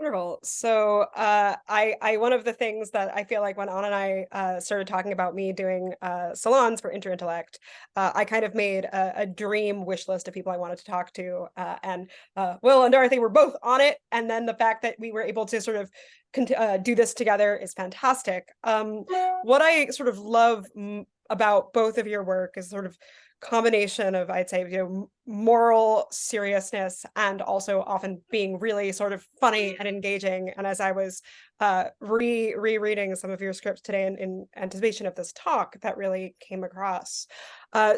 Wonderful. So, one of the things that I feel like when Anna and I started talking about me doing salons for Interintellect, I kind of made a dream wish list of people I wanted to talk to, and Will and Dorothy were both on it. And then the fact that we were able to sort of do this together is fantastic. What I sort of love about both of your work is sort of combination of, I'd say, moral seriousness and also often being really sort of funny and engaging. And as I was rereading some of your scripts today in anticipation of this talk, that really came across.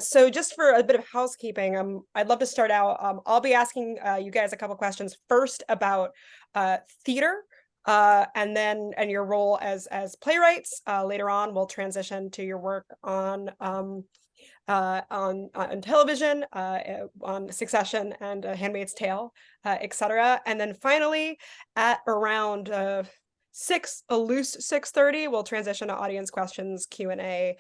So just for a bit of housekeeping, I'd love to start out. I'll be asking you guys a couple questions first about theater. And your role as playwrights. Later on, we'll transition to your work on television, on Succession and Handmaid's Tale, etc. And then finally, at around a loose 6:30, we'll transition to audience questions, Q&A.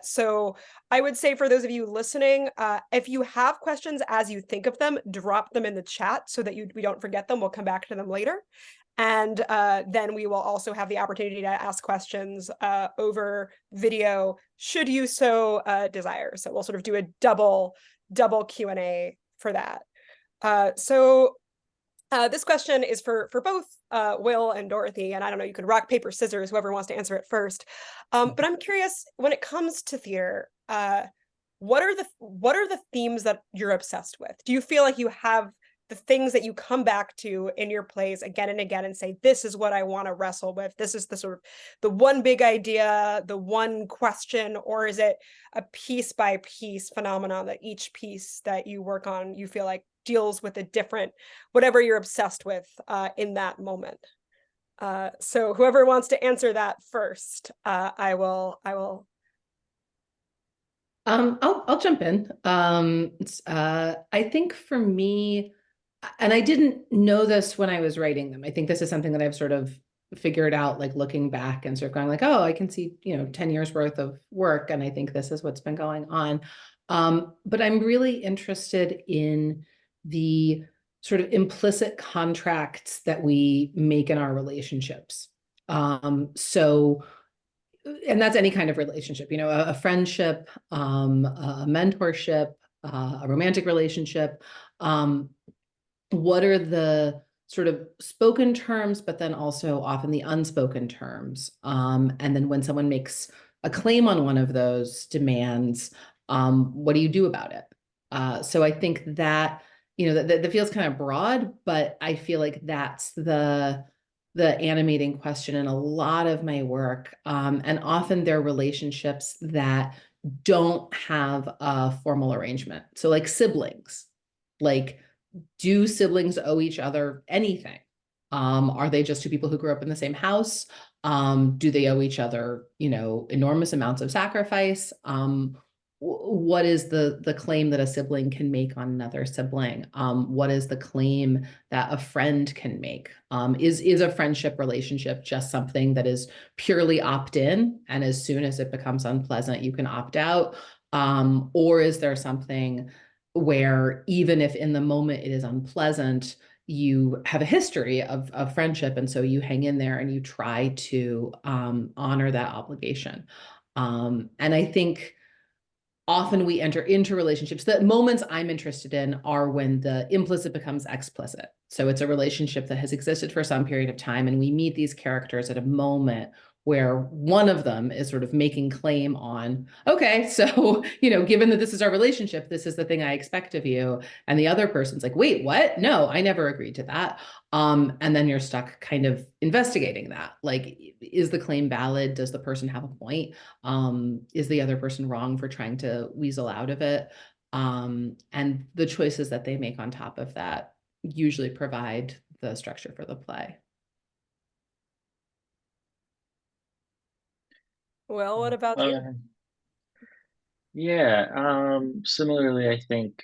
So I would say for those of you listening, if you have questions as you think of them, drop them in the chat so that we don't forget them. We'll come back to them later. And then we will also have the opportunity to ask questions over video, should you so desire. So we'll sort of do a double Q&A for that. So this question is for both Will and Dorothy, and I don't know, you could rock, paper, scissors, whoever wants to answer it first. But I'm curious, when it comes to theater, what are the themes that you're obsessed with? Do you feel like you have the things that you come back to in your plays again and again and say, this is what I want to wrestle with? This is the sort of the one big idea, the one question, or is it a piece by piece phenomenon that each piece that you work on, you feel like deals with a different, whatever you're obsessed with in that moment? So whoever wants to answer that first, I will. I'll jump in. I think for me, and I didn't know this when I was writing them. I think this is something that I've sort of figured out, like looking back and sort of going like, oh, I can see, 10 years worth of work. And I think this is what's been going on. But I'm really interested in the sort of implicit contracts that we make in our relationships. And that's any kind of relationship, a friendship, a mentorship, a romantic relationship. What are the sort of spoken terms, but then also often the unspoken terms? And then when someone makes a claim on one of those demands, what do you do about it? So I think that, that feels kind of broad, but I feel like that's the animating question in a lot of my work. And often they're relationships that don't have a formal arrangement. So like siblings, like, do siblings owe each other anything? Are they just two people who grew up in the same house? Do they owe each other, enormous amounts of sacrifice? What is the claim that a sibling can make on another sibling? What is the claim that a friend can make? Is a friendship relationship just something that is purely opt-in, and as soon as it becomes unpleasant, you can opt out? Or is there something where even if in the moment it is unpleasant, you have a history of friendship, and so you hang in there and you try to honor that obligation? And I think often we enter into relationships. The moments I'm interested in are when the implicit becomes explicit. So it's a relationship that has existed for some period of time, and we meet these characters at a moment where one of them is sort of making claim on, okay, so, given that this is our relationship, this is the thing I expect of you. And the other person's like, wait, what? No, I never agreed to that. And then you're stuck kind of investigating that. Like, is the claim valid? Does the person have a point? Is the other person wrong for trying to weasel out of it? And the choices that they make on top of that usually provide the structure for the play. Well, what about you? Yeah, similarly, I think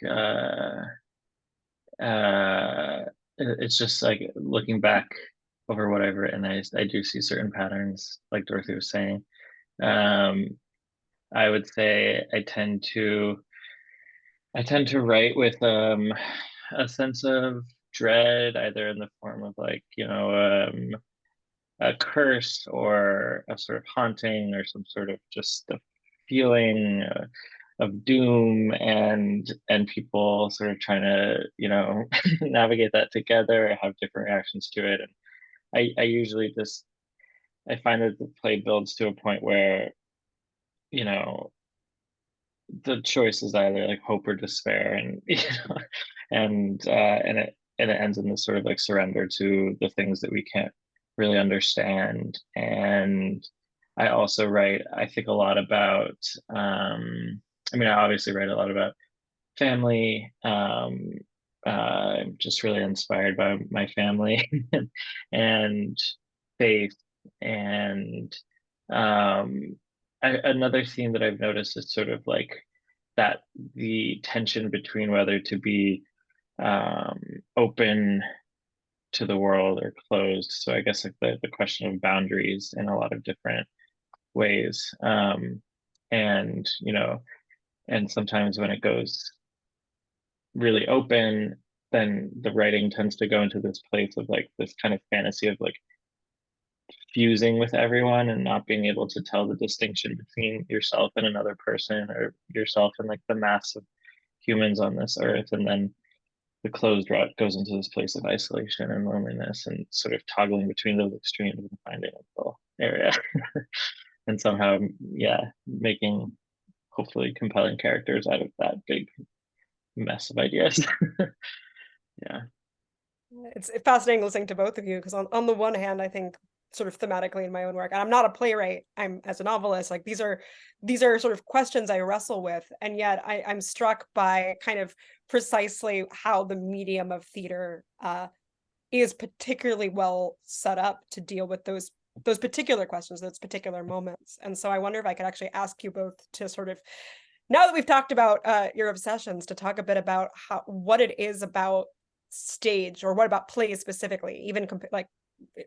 it's just like looking back over what I've written, I do see certain patterns, like Dorothy was saying. I would say I tend to write with a sense of dread, either in the form of like, a curse or a sort of haunting or some sort of just a feeling of doom, and people sort of trying to navigate that together and have different reactions to it. And I usually just I find that the play builds to a point where you know the choice is either like hope or despair, and and it ends in this sort of like surrender to the things that we can't really understand. And I also write, I think, a lot about I obviously write a lot about family. I'm just really inspired by my family and faith. And another theme that I've noticed is sort of like that the tension between whether to be open to the world or closed. So I guess like the question of boundaries in a lot of different ways. And and sometimes when it goes really open, then the writing tends to go into this place of like this kind of fantasy of like fusing with everyone and not being able to tell the distinction between yourself and another person, or yourself and like the mass of humans on this earth. And then the closed route goes into this place of isolation and loneliness, and sort of toggling between those extremes and finding a little area. And somehow, yeah, making hopefully compelling characters out of that big mess of ideas. Yeah. It's fascinating listening to both of you, because on the one hand, I think sort of thematically in my own work, and I'm not a playwright, I'm as a novelist, like these are sort of questions I wrestle with, and yet I'm struck by kind of precisely how the medium of theater is particularly well set up to deal with those particular questions, those particular moments. And so I wonder if I could actually ask you both to sort of, now that we've talked about your obsessions, to talk a bit about what it is about stage, or what about plays specifically, even like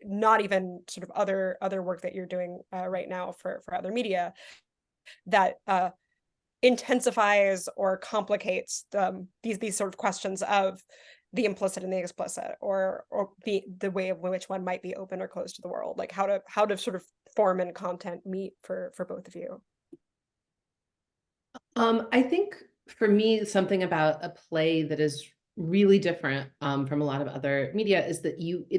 not even sort of other work that you're doing right now for other media, that intensifies or complicates these sort of questions of the implicit and the explicit, or the way in which one might be open or closed to the world, like how to sort of form and content meet for both of you. I think for me, something about a play that is really different from a lot of other media is that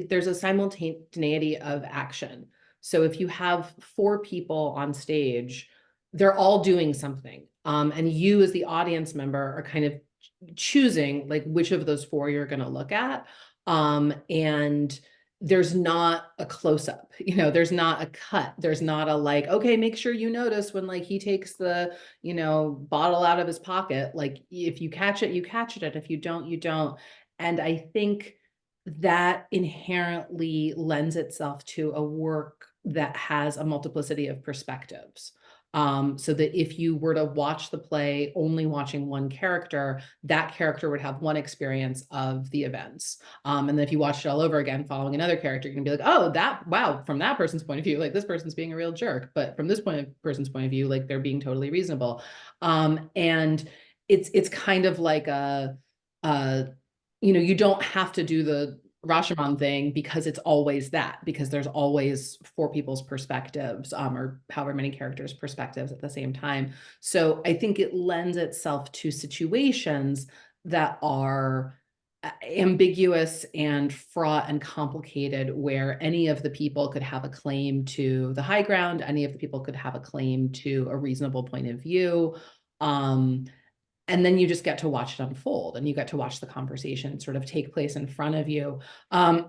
there's a simultaneity of action. So if you have 4 people on stage, they're all doing something. And you as the audience member are kind of choosing like which of those 4 you're going to look at. And there's not a close-up, there's not a cut. There's not a like, okay, make sure you notice when like he takes the, bottle out of his pocket. Like if you catch it, you catch it. And if you don't, you don't. And I think that inherently lends itself to a work that has a multiplicity of perspectives. So that if you were to watch the play only watching one character, that character would have one experience of the events. And then if you watch it all over again following another character, you're gonna be like, oh, wow, from that person's point of view, like this person's being a real jerk. But from this person's point of view, like they're being totally reasonable. And it's kind of like you don't have to do the Rashomon thing because it's always that, because there's always 4 people's perspectives, or however many characters' perspectives at the same time. So I think it lends itself to situations that are ambiguous and fraught and complicated, where any of the people could have a claim to the high ground, any of the people could have a claim to a reasonable point of view. And then you just get to watch it unfold, and you get to watch the conversation sort of take place in front of you. I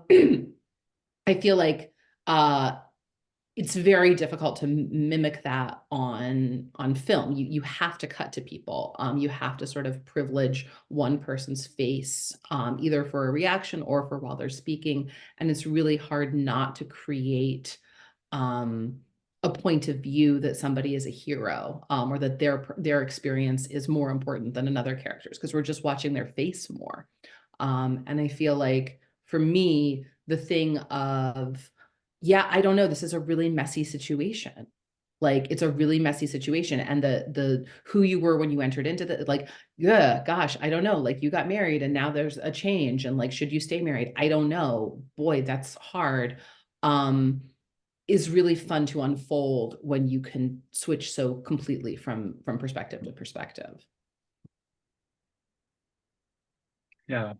feel like it's very difficult to mimic that on film. You have to cut to people. You have to sort of privilege one person's face, either for a reaction or for while they're speaking. And it's really hard not to create a point of view that somebody is a hero, or that their experience is more important than another character's, because we're just watching their face more. And I feel like for me, the thing of, yeah, I don't know, this is a really messy situation. Like, it's a really messy situation. And the who you were when you entered into the, like, yeah, gosh, I don't know. Like, you got married and now there's a change, and like, should you stay married? I don't know. Boy, that's hard. Is really fun to unfold when you can switch so completely from perspective to perspective. Yeah.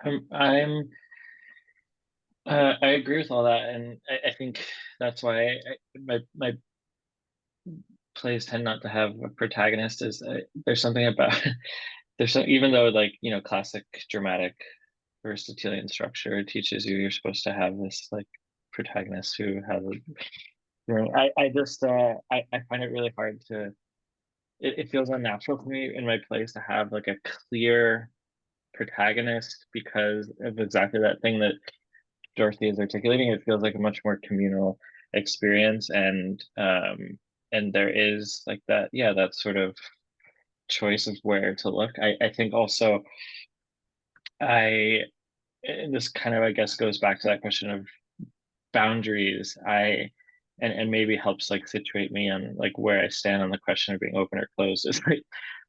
I agree with all that, and I think that's why my plays tend not to have a protagonist. Is there's something about there's some, even though, like, you know, classic dramatic Aristotelian structure teaches you you're supposed to have this like protagonist who has a, you know, I just I find it really hard to, it feels unnatural to me in my plays to have like a clear protagonist because of exactly that thing that Dorothy is articulating. It feels like a much more communal experience, and there is like that, yeah, that sort of choice of where to look. I think also I and this kind of, I guess, goes back to that question of boundaries. And maybe helps like situate me on like where I stand on the question of being open or closed. Is like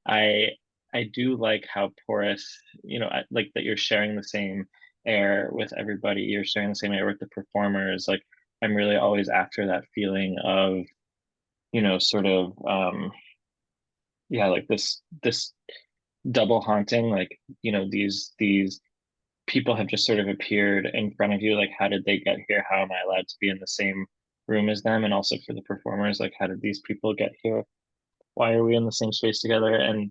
I I do like how porous, you know, like that you're sharing the same air with everybody. You're sharing the same air with the performers. Like I'm really always after that feeling of, you know, sort of yeah, like this double haunting, like, you know, these people have just sort of appeared in front of you. Like, how did they get here? How am I allowed to be in the same room as them? And also for the performers, like, how did these people get here? Why are we in the same space together? And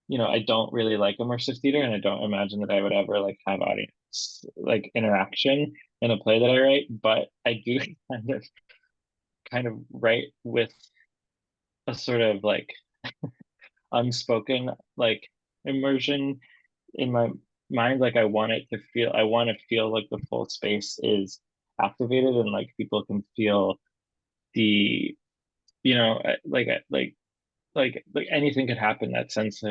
you know, I don't really like immersive theater, and I don't imagine that I would ever like have audience like interaction in a play that I write, but I do kind of write with a sort of like unspoken like immersion in my mind. Like I want to feel like the full space is activated, and like people can feel the, you know, like anything could happen, that sense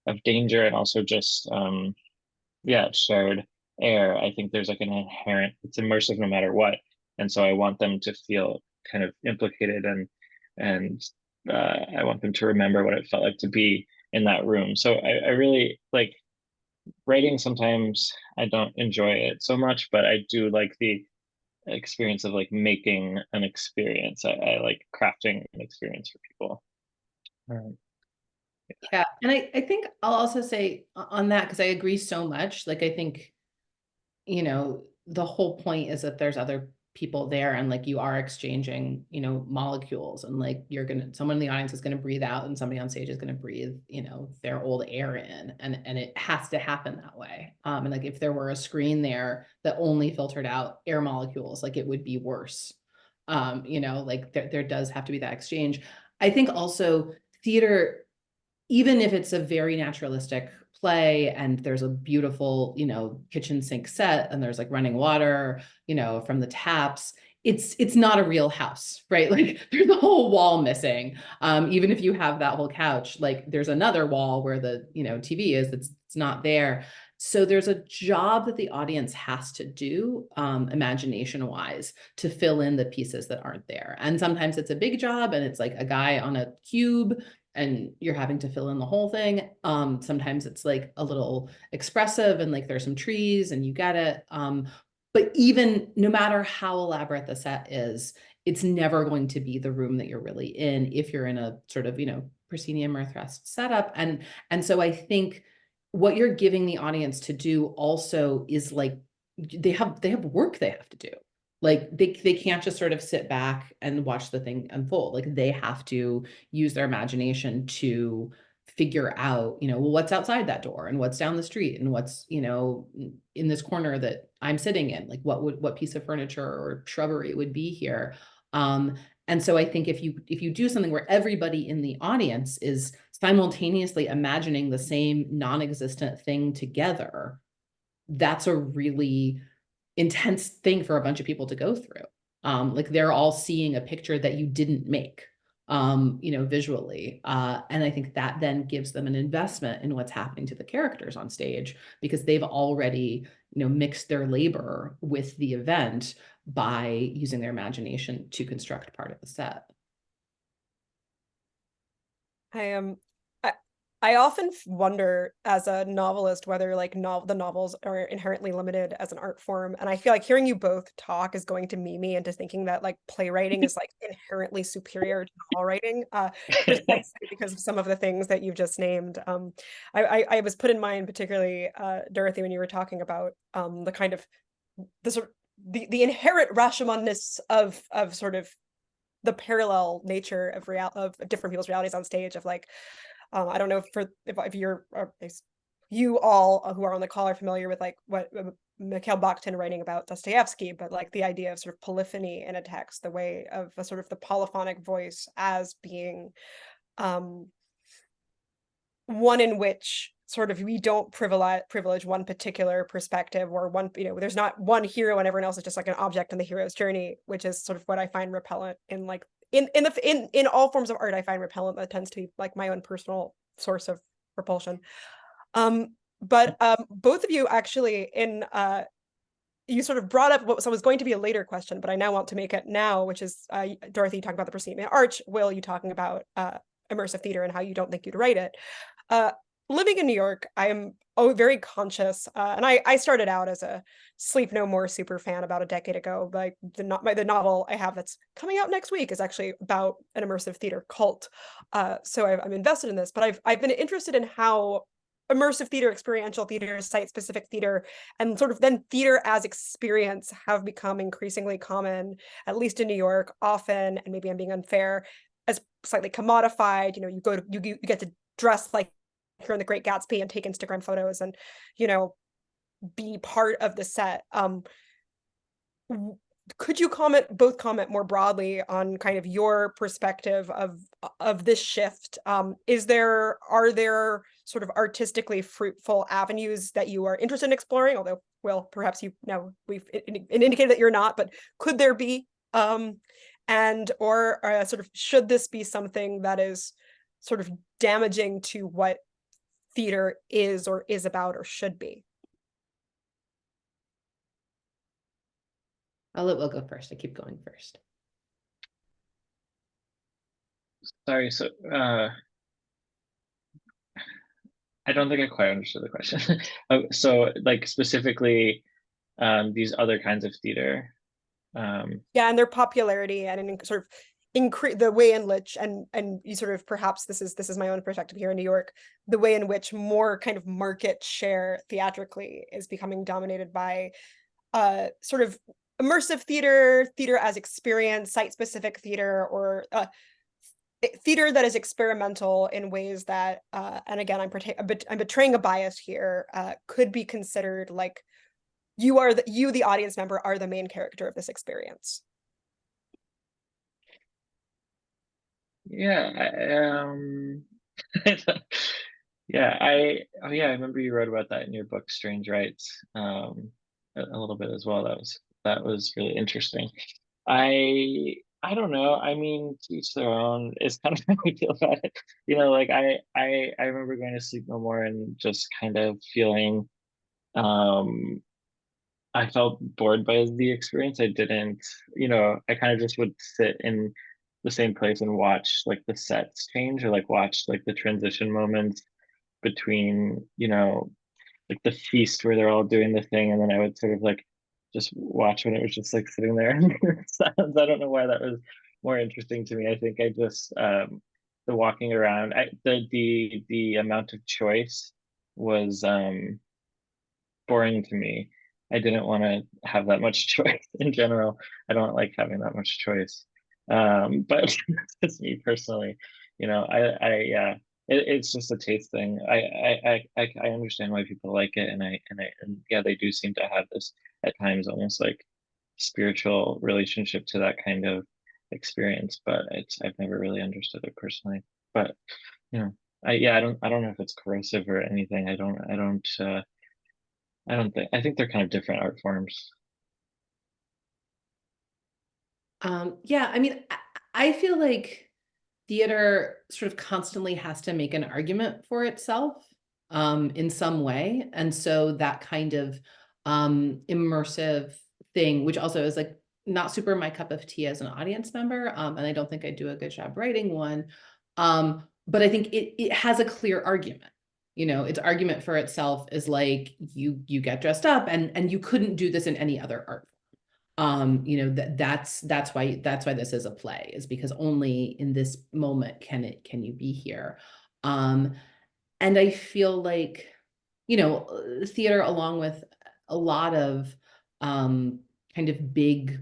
of danger, and also just yeah, shared air. I think there's like an inherent, it's immersive no matter what, and so I want them to feel kind of implicated, and I want them to remember what it felt like to be in that room. So I really like writing. Sometimes I don't enjoy it so much, but I do like the experience of like making an experience. I like crafting an experience for people. Um, Yeah. And I think I'll also say on that, because I agree so much. Like, I think, you know, the whole point is that there's other people there, and like you are exchanging, you know, molecules, and like someone in the audience is gonna breathe out and somebody on stage is gonna breathe, you know, their old air in. And it has to happen that way. And like if there were a screen there that only filtered out air molecules, like it would be worse. You know, like there does have to be that exchange. I think also theater, even if it's a very naturalistic play and there's a beautiful, you know, kitchen sink set and there's like running water, you know, from the taps, it's not a real house, right? Like there's a whole wall missing. Even if you have that whole couch, like there's another wall where the, you know, TV is, it's not there. So there's a job that the audience has to do, imagination wise, to fill in the pieces that aren't there. And sometimes it's a big job and it's like a guy on a cube and you're having to fill in the whole thing. Sometimes it's like a little expressive and like there's some trees and you get it. But even no matter how elaborate the set is, it's never going to be the room that you're really in if you're in a sort of, you know, proscenium or thrust setup. And so I think what you're giving the audience to do also is like they have work they have to do. Like they can't just sort of sit back and watch the thing unfold. Like they have to use their imagination to figure out, you know, well, what's outside that door and what's down the street and what's, you know, in this corner that I'm sitting in, like what piece of furniture or shrubbery would be here. And so I think if you do something where everybody in the audience is simultaneously imagining the same non-existent thing together, that's a really intense thing for a bunch of people to go through. Like they're all seeing a picture that you didn't make. visually. And I think that then gives them an investment in what's happening to the characters on stage, because they've already, mixed their labor with the event by using their imagination to construct part of the set. I am. I often wonder as a novelist whether like the novels are inherently limited as an art form, and I feel like hearing you both talk is going to me into thinking that like playwriting is like inherently superior to novel writing, precisely because of some of the things that you've just named. I was put in mind particularly, Dorothy, when you were talking about the kind of the sort of the inherent rationalness of sort of the parallel nature of of different people's realities on stage, of like I don't know if you're or if you all who are on the call are familiar with like what Mikhail Bakhtin writing about Dostoevsky, but like the idea of sort of polyphony in a text, the way of a sort of the polyphonic voice as being um, one in which sort of we don't privilege one particular perspective, or one, there's not one hero and everyone else is just like an object in the hero's journey, which is sort of what I find repellent in like in all forms of art. I find repellent that tends to be like my own personal source of repulsion. But both of you actually in you sort of brought up what was going to be a later question, but I now want to make it now, which is Dorothy, you talking about the proscenium arch, Will, you talking about immersive theater and how you don't think you'd write it. Living in New York, I am very conscious, and I started out as a Sleep No More super fan about a decade ago. Like the novel I have that's coming out next week is actually about an immersive theater cult. So I'm invested in this, but I've been interested in how immersive theater, experiential theater, site-specific theater, and sort of then theater as experience have become increasingly common, at least in New York, often, and maybe I'm being unfair, as slightly commodified. You get to dress like you're in The Great Gatsby and take Instagram photos and, be part of the set. Could you both comment more broadly on kind of your perspective of this shift? Are there sort of artistically fruitful avenues that you are interested in exploring? Although, well, perhaps we've indicated that you're not, but could there be? Or sort of, should this be something that is sort of damaging to what theater is or is about or should be? I'll let Will go first. I keep going first. Sorry, so I don't think I quite understood the question. So like specifically these other kinds of theater. Yeah, and their popularity and in sort of increase the way in which, and you sort of, perhaps this is my own perspective here in New York, the way in which more kind of market share theatrically is becoming dominated by sort of immersive theater as experience, site-specific theater, or theater that is experimental in ways that, and again, I'm betraying a bias here, could be considered like you, the audience member, are the main character of this experience. Yeah, yeah, I remember you wrote about that in your book, Strange Rights, a little bit as well. That was really interesting. I don't know. I mean, to each their own. It's kind of how I feel about it. Like I remember going to Sleep No More and just kind of feeling I felt bored by the experience. I didn't, I kind of just would sit in the same place and watch like the sets change, or like watch like the transition moments between, like the feast where they're all doing the thing, and then I would sort of like just watch when it was just like sitting there and sounds. I don't know why that was more interesting to me. I think I just the walking around, the amount of choice was boring to me. I didn't want to have that much choice in general. I don't like having that much choice. But it's me personally. Yeah, it's just a taste thing. I understand why people like it, and yeah, they do seem to have this at times almost like spiritual relationship to that kind of experience. But I've never really understood it personally. But you know, I don't know if it's corrosive or anything. I don't think. I think they're kind of different art forms. Yeah, I mean, I feel like theater sort of constantly has to make an argument for itself in some way. And so that kind of immersive thing, which also is like not super my cup of tea as an audience member. And I don't think I do a good job writing one. But I think it has a clear argument. You know, its argument for itself is like you get dressed up and you couldn't do this in any other art. You know, that's why this is a play, is because only in this moment can you be here. And I feel like, you know, theater, along with a lot of kind of big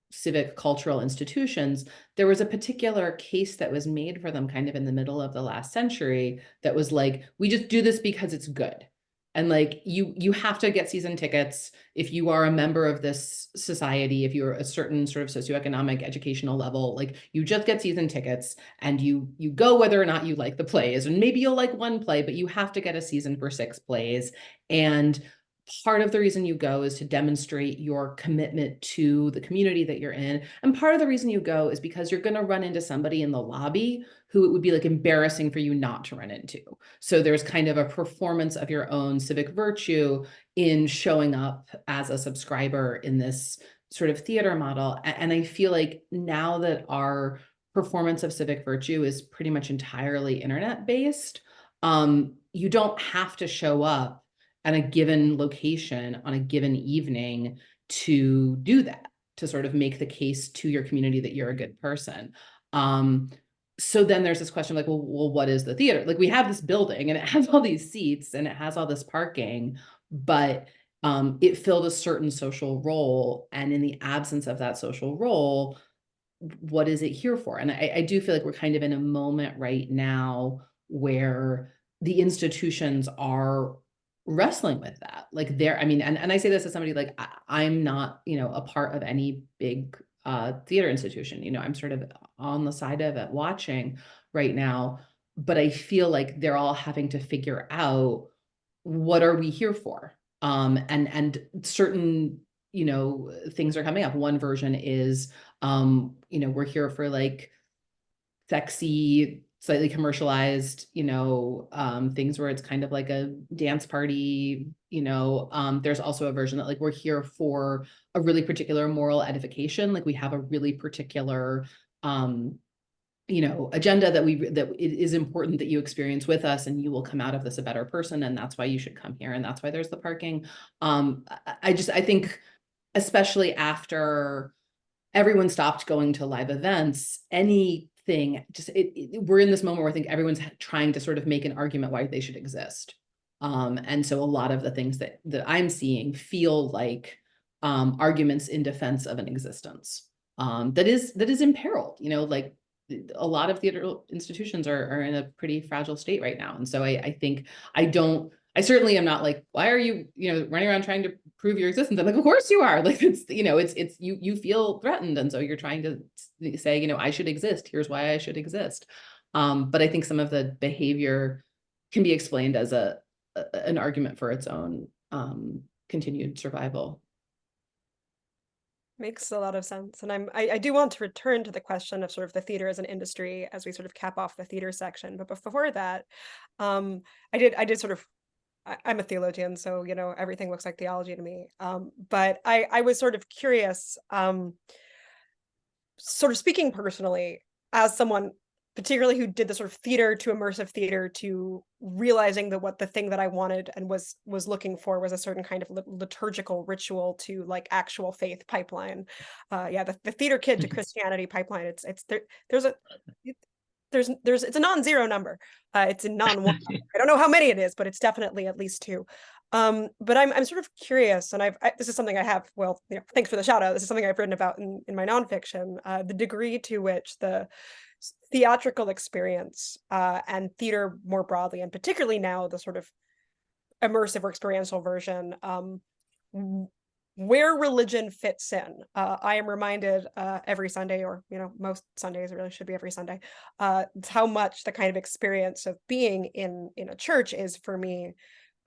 civic cultural institutions, there was a particular case that was made for them kind of in the middle of the last century that was like, we just do this because it's good. And like, you have to get season tickets if you are a member of this society, if you're a certain sort of socioeconomic educational level, like you just get season tickets and you go whether or not you like the plays, and maybe you'll like one play, but you have to get a season for 6 plays. And part of the reason you go is to demonstrate your commitment to the community that you're in. And part of the reason you go is because you're going to run into somebody in the lobby who it would be like embarrassing for you not to run into. So there's kind of a performance of your own civic virtue in showing up as a subscriber in this sort of theater model. And I feel like now that our performance of civic virtue is pretty much entirely internet based, you don't have to show up at a given location on a given evening to do that, to sort of make the case to your community that you're a good person. So then there's this question like, well, what is the theater? Like, we have this building and it has all these seats and it has all this parking, but it filled a certain social role. And in the absence of that social role, what is it here for? And I do feel like we're kind of in a moment right now where the institutions are wrestling with that. Like I mean, and I say this as somebody like, I'm not, you know, a part of any big theater institution. You know, I'm sort of on the side of it watching right now, but I feel like they're all having to figure out, what are we here for? And certain, you know, things are coming up. One version is, you know, we're here for like sexy, slightly commercialized, you know, things where it's kind of like a dance party, you know. There's also a version that like, we're here for a really particular moral edification. Like we have a really particular, you know, agenda that it is important that you experience with us, and you will come out of this a better person. And that's why you should come here. And that's why there's the parking. I think, especially after everyone stopped going to live events, anything, just we're in this moment where I think everyone's trying to sort of make an argument why they should exist. And so a lot of the things that I'm seeing feel like arguments in defense of an existence that is imperiled. You know, like a lot of theater institutions are in a pretty fragile state right now. And so I think I certainly am not like, why are you, you know, running around trying to prove your existence? I'm like, of course you are. Like, it's, you know, it's you feel threatened. And so you're trying to say, you know, I should exist. Here's why I should exist. But I think some of the behavior can be explained as an argument for its own continued survival. Makes a lot of sense. And I do want to return to the question of sort of the theater as an industry as we sort of cap off the theater section. But before that, I did sort of, I'm a theologian, so, you know, everything looks like theology to me. But I was sort of curious, sort of speaking personally, as someone particularly who did the sort of theater to immersive theater to realizing that what the thing that I wanted and was looking for was a certain kind of liturgical ritual to like actual faith pipeline. Yeah, the theater kid to Christianity pipeline. It's it's a non-zero number. It's a non-one. I don't know how many it is, but it's definitely at least 2. But I'm sort of curious, and this is something I have. Well, you know, thanks for the shout out. This is something I've written about in my nonfiction. The degree to which the theatrical experience and theater more broadly, and particularly now the sort of immersive or experiential version, where religion fits in. I am reminded every Sunday, or, you know, most Sundays, it really should be every Sunday, how much the kind of experience of being in a church is for me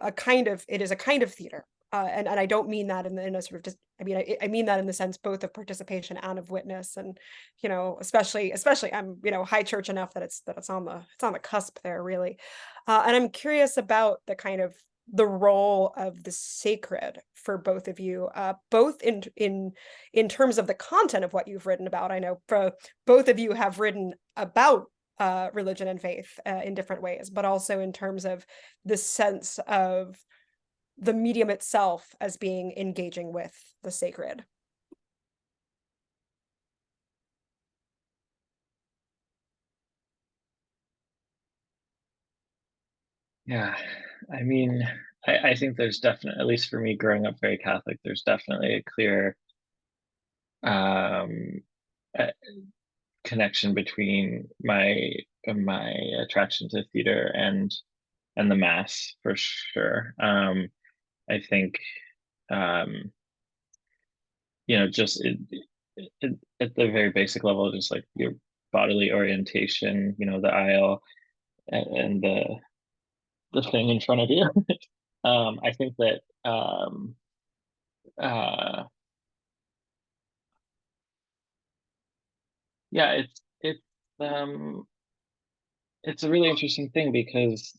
it is a kind of theater. And I don't mean that in a sort of just, I mean, I mean that in the sense both of participation and of witness. And, especially I'm, high church enough that it's on the cusp there, really. And I'm curious about the role of the sacred for both of you, both in terms of the content of what you've written about. I know both of you have written about religion and faith in different ways, but also in terms of the sense of the medium itself as being engaging with the sacred. Yeah, I mean, I think there's definitely, at least for me growing up very Catholic, there's definitely a clear um, uh, connection between my attraction to theater and the mass for sure. I think just at the very basic level, just like your bodily orientation, the aisle and the thing in front of you. I think that uh, yeah, um, it's a really interesting thing because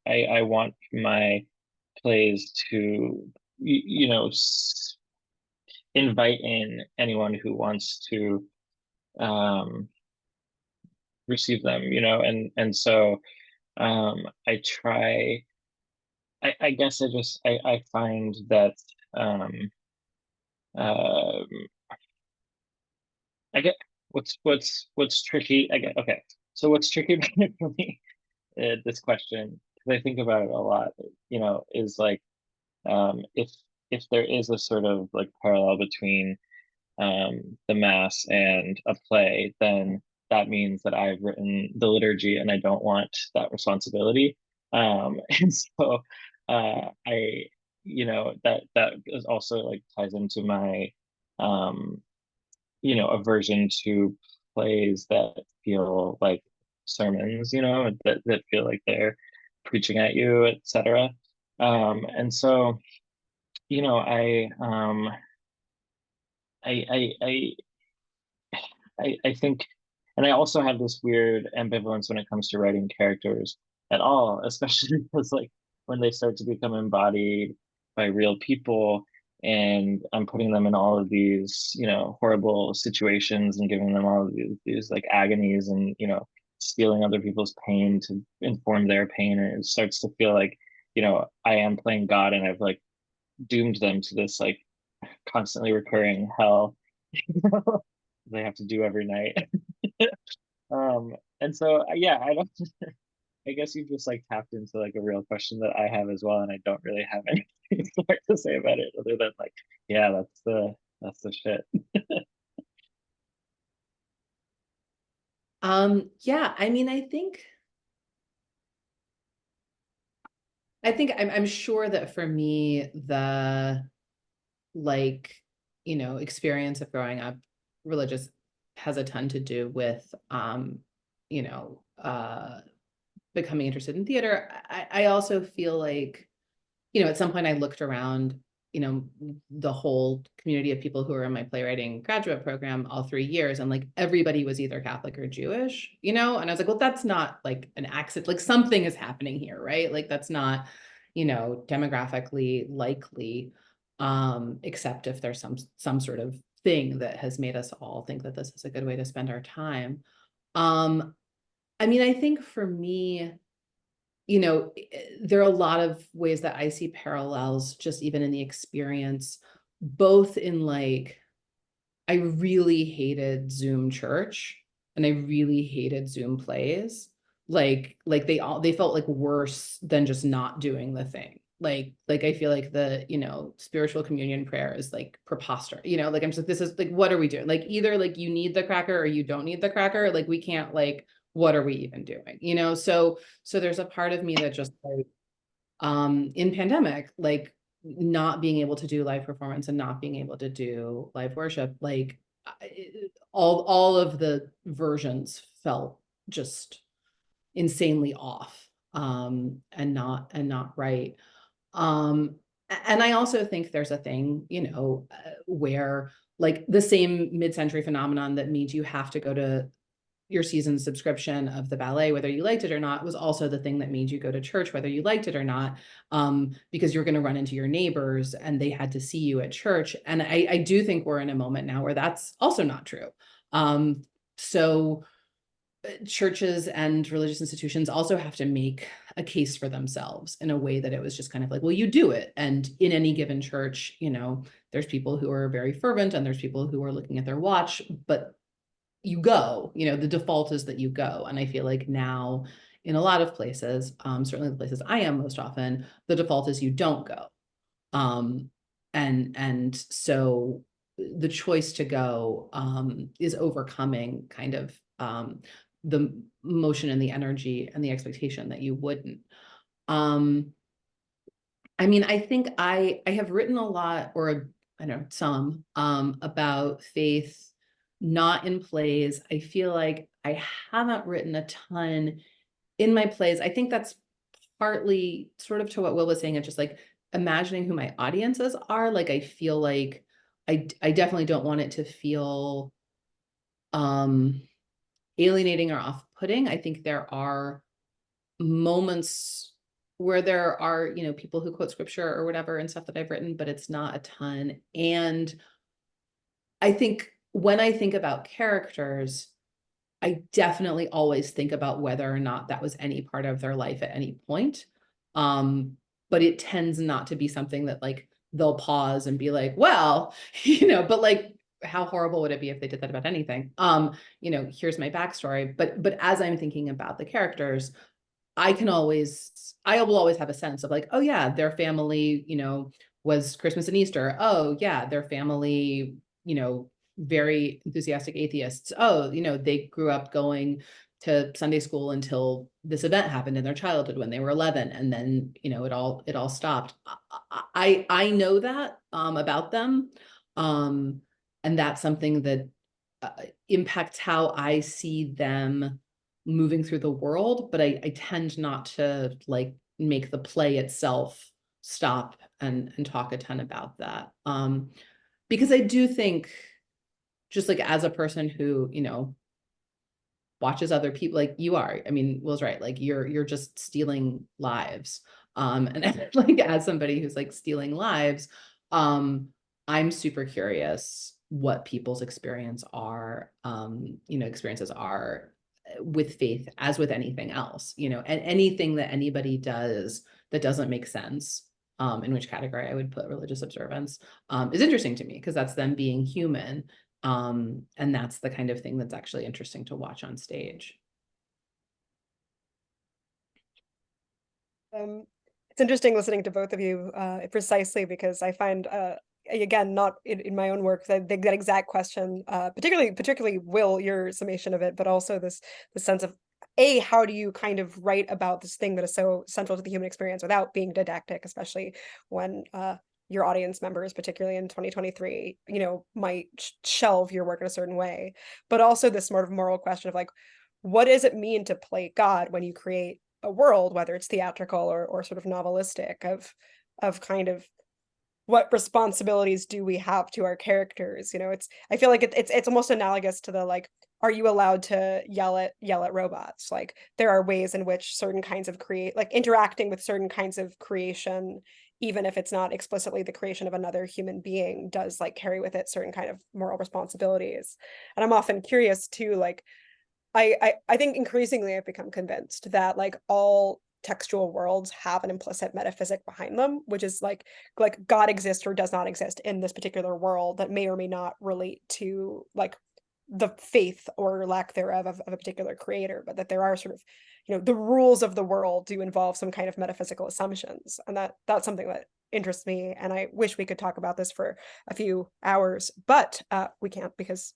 I want my plays to invite in anyone who wants to um, receive them, and so I try. I guess I find that um, um, I get what's tricky. I get okay. So what's tricky about it for me, this question, because I think about it a lot, is like if there is a sort of like parallel between the mass and a play, then that means that I've written the liturgy and I don't want that responsibility. And so I, that is also like ties into my um, aversion to plays that feel like sermons, that feel like they're preaching at you, etc. And so, you know, I um I I I I think, and I also have this weird ambivalence when it comes to writing characters at all, especially because like when they start to become embodied by real people, and I'm putting them in all of these, horrible situations and giving them all of these like agonies and, stealing other people's pain to inform their pain. And it starts to feel like, I am playing God and I've like doomed them to this like constantly recurring hell they have to do every night. And so yeah, I don't. I guess you just like tapped into like a real question that I have as well, and I don't really have anything smart to say about it other than like, yeah, that's the shit. Yeah, I mean, I'm sure that for me, the like, experience of growing up religious has a ton to do with, you know, uh, becoming interested in theater. I also feel like, at some point I looked around, the whole community of people who were in my playwriting graduate program all 3 years, and like everybody was either Catholic or Jewish, and I was like, well, that's not like an accident, like something is happening here, right? Like that's not, demographically likely, except if there's some sort of thing that has made us all think that this is a good way to spend our time. Um, I mean, I think for me, there are a lot of ways that I see parallels just even in the experience, both in like, I really hated Zoom church and I really hated Zoom plays. Like they felt like worse than just not doing the thing. Like I feel like the, spiritual communion prayer is like preposterous, like I'm just like, this is like, what are we doing? Like either like you need the cracker or you don't need the cracker. Like we can't like, what are we even doing? So there's a part of me that just like, in pandemic, like not being able to do live performance and not being able to do live worship, like all of the versions felt just insanely off, and not right. Um, And I also think there's a thing, where like the same mid-century phenomenon that means you have to go to your season subscription of the ballet, whether you liked it or not, was also the thing that made you go to church, whether you liked it or not, because you're going to run into your neighbors and they had to see you at church. And I do think we're in a moment now where that's also not true. So churches and religious institutions also have to make a case for themselves in a way that it was just kind of like, well, you do it. And in any given church, there's people who are very fervent and there's people who are looking at their watch, but you go, the default is that you go. And I feel like now in a lot of places, certainly the places I am most often, the default is you don't go. And so the choice to go is overcoming kind of the motion and the energy and the expectation that you wouldn't. I mean, I think I have written a lot, or I don't know, some about faith, not in plays. I feel like I haven't written a ton in my plays. I think that's partly sort of to what Will was saying, of just like imagining who my audiences are. Like, I feel like I definitely don't want it to feel alienating or off-putting. I think there are moments where there are, people who quote scripture or whatever and stuff that I've written, but it's not a ton. And I think when I think about characters, I definitely always think about whether or not that was any part of their life at any point. But it tends not to be something that like they'll pause and be like, well, but like, how horrible would it be if they did that about anything? Here's my backstory. But as I'm thinking about the characters, I will always have a sense of like, oh yeah, their family, was Christmas and Easter. Oh yeah, their family, very enthusiastic atheists. Oh, they grew up going to Sunday school until this event happened in their childhood when they were 11, and then it all stopped. I know that about them, and that's something that impacts how I see them moving through the world. But I tend not to like make the play itself stop and talk a ton about that, because I do think, just like as a person who watches other people, like you are, I mean, Will's right, like you're just stealing lives, and like as somebody who's like stealing lives, I'm super curious what people's experiences are with faith, as with anything else, and anything that anybody does that doesn't make sense, in which category I would put religious observance, is interesting to me, because that's them being human. And that's the kind of thing that's actually interesting to watch on stage. It's interesting listening to both of you, precisely because I find, again, not in my own work, that exact question, particularly Will, your summation of it, but also the sense of, how do you kind of write about this thing that is so central to the human experience without being didactic, especially when your audience members, particularly in 2023, might shelve your work in a certain way. But also this sort of moral question of like, what does it mean to play God when you create a world, whether it's theatrical or sort of novelistic, of kind of what responsibilities do we have to our characters? I feel like it's almost analogous to the like, are you allowed to yell at robots? Like, there are ways in which certain kinds of interacting with certain kinds of creation, even if it's not explicitly the creation of another human being, does like carry with it certain kind of moral responsibilities. And I'm often curious too, like, I think increasingly I've become convinced that like all textual worlds have an implicit metaphysic behind them, which is like God exists or does not exist in this particular world that may or may not relate to like the faith or lack thereof of a particular creator, but that there are sort of, the rules of the world do involve some kind of metaphysical assumptions. And that's something that interests me. And I wish we could talk about this for a few hours, but we can't, because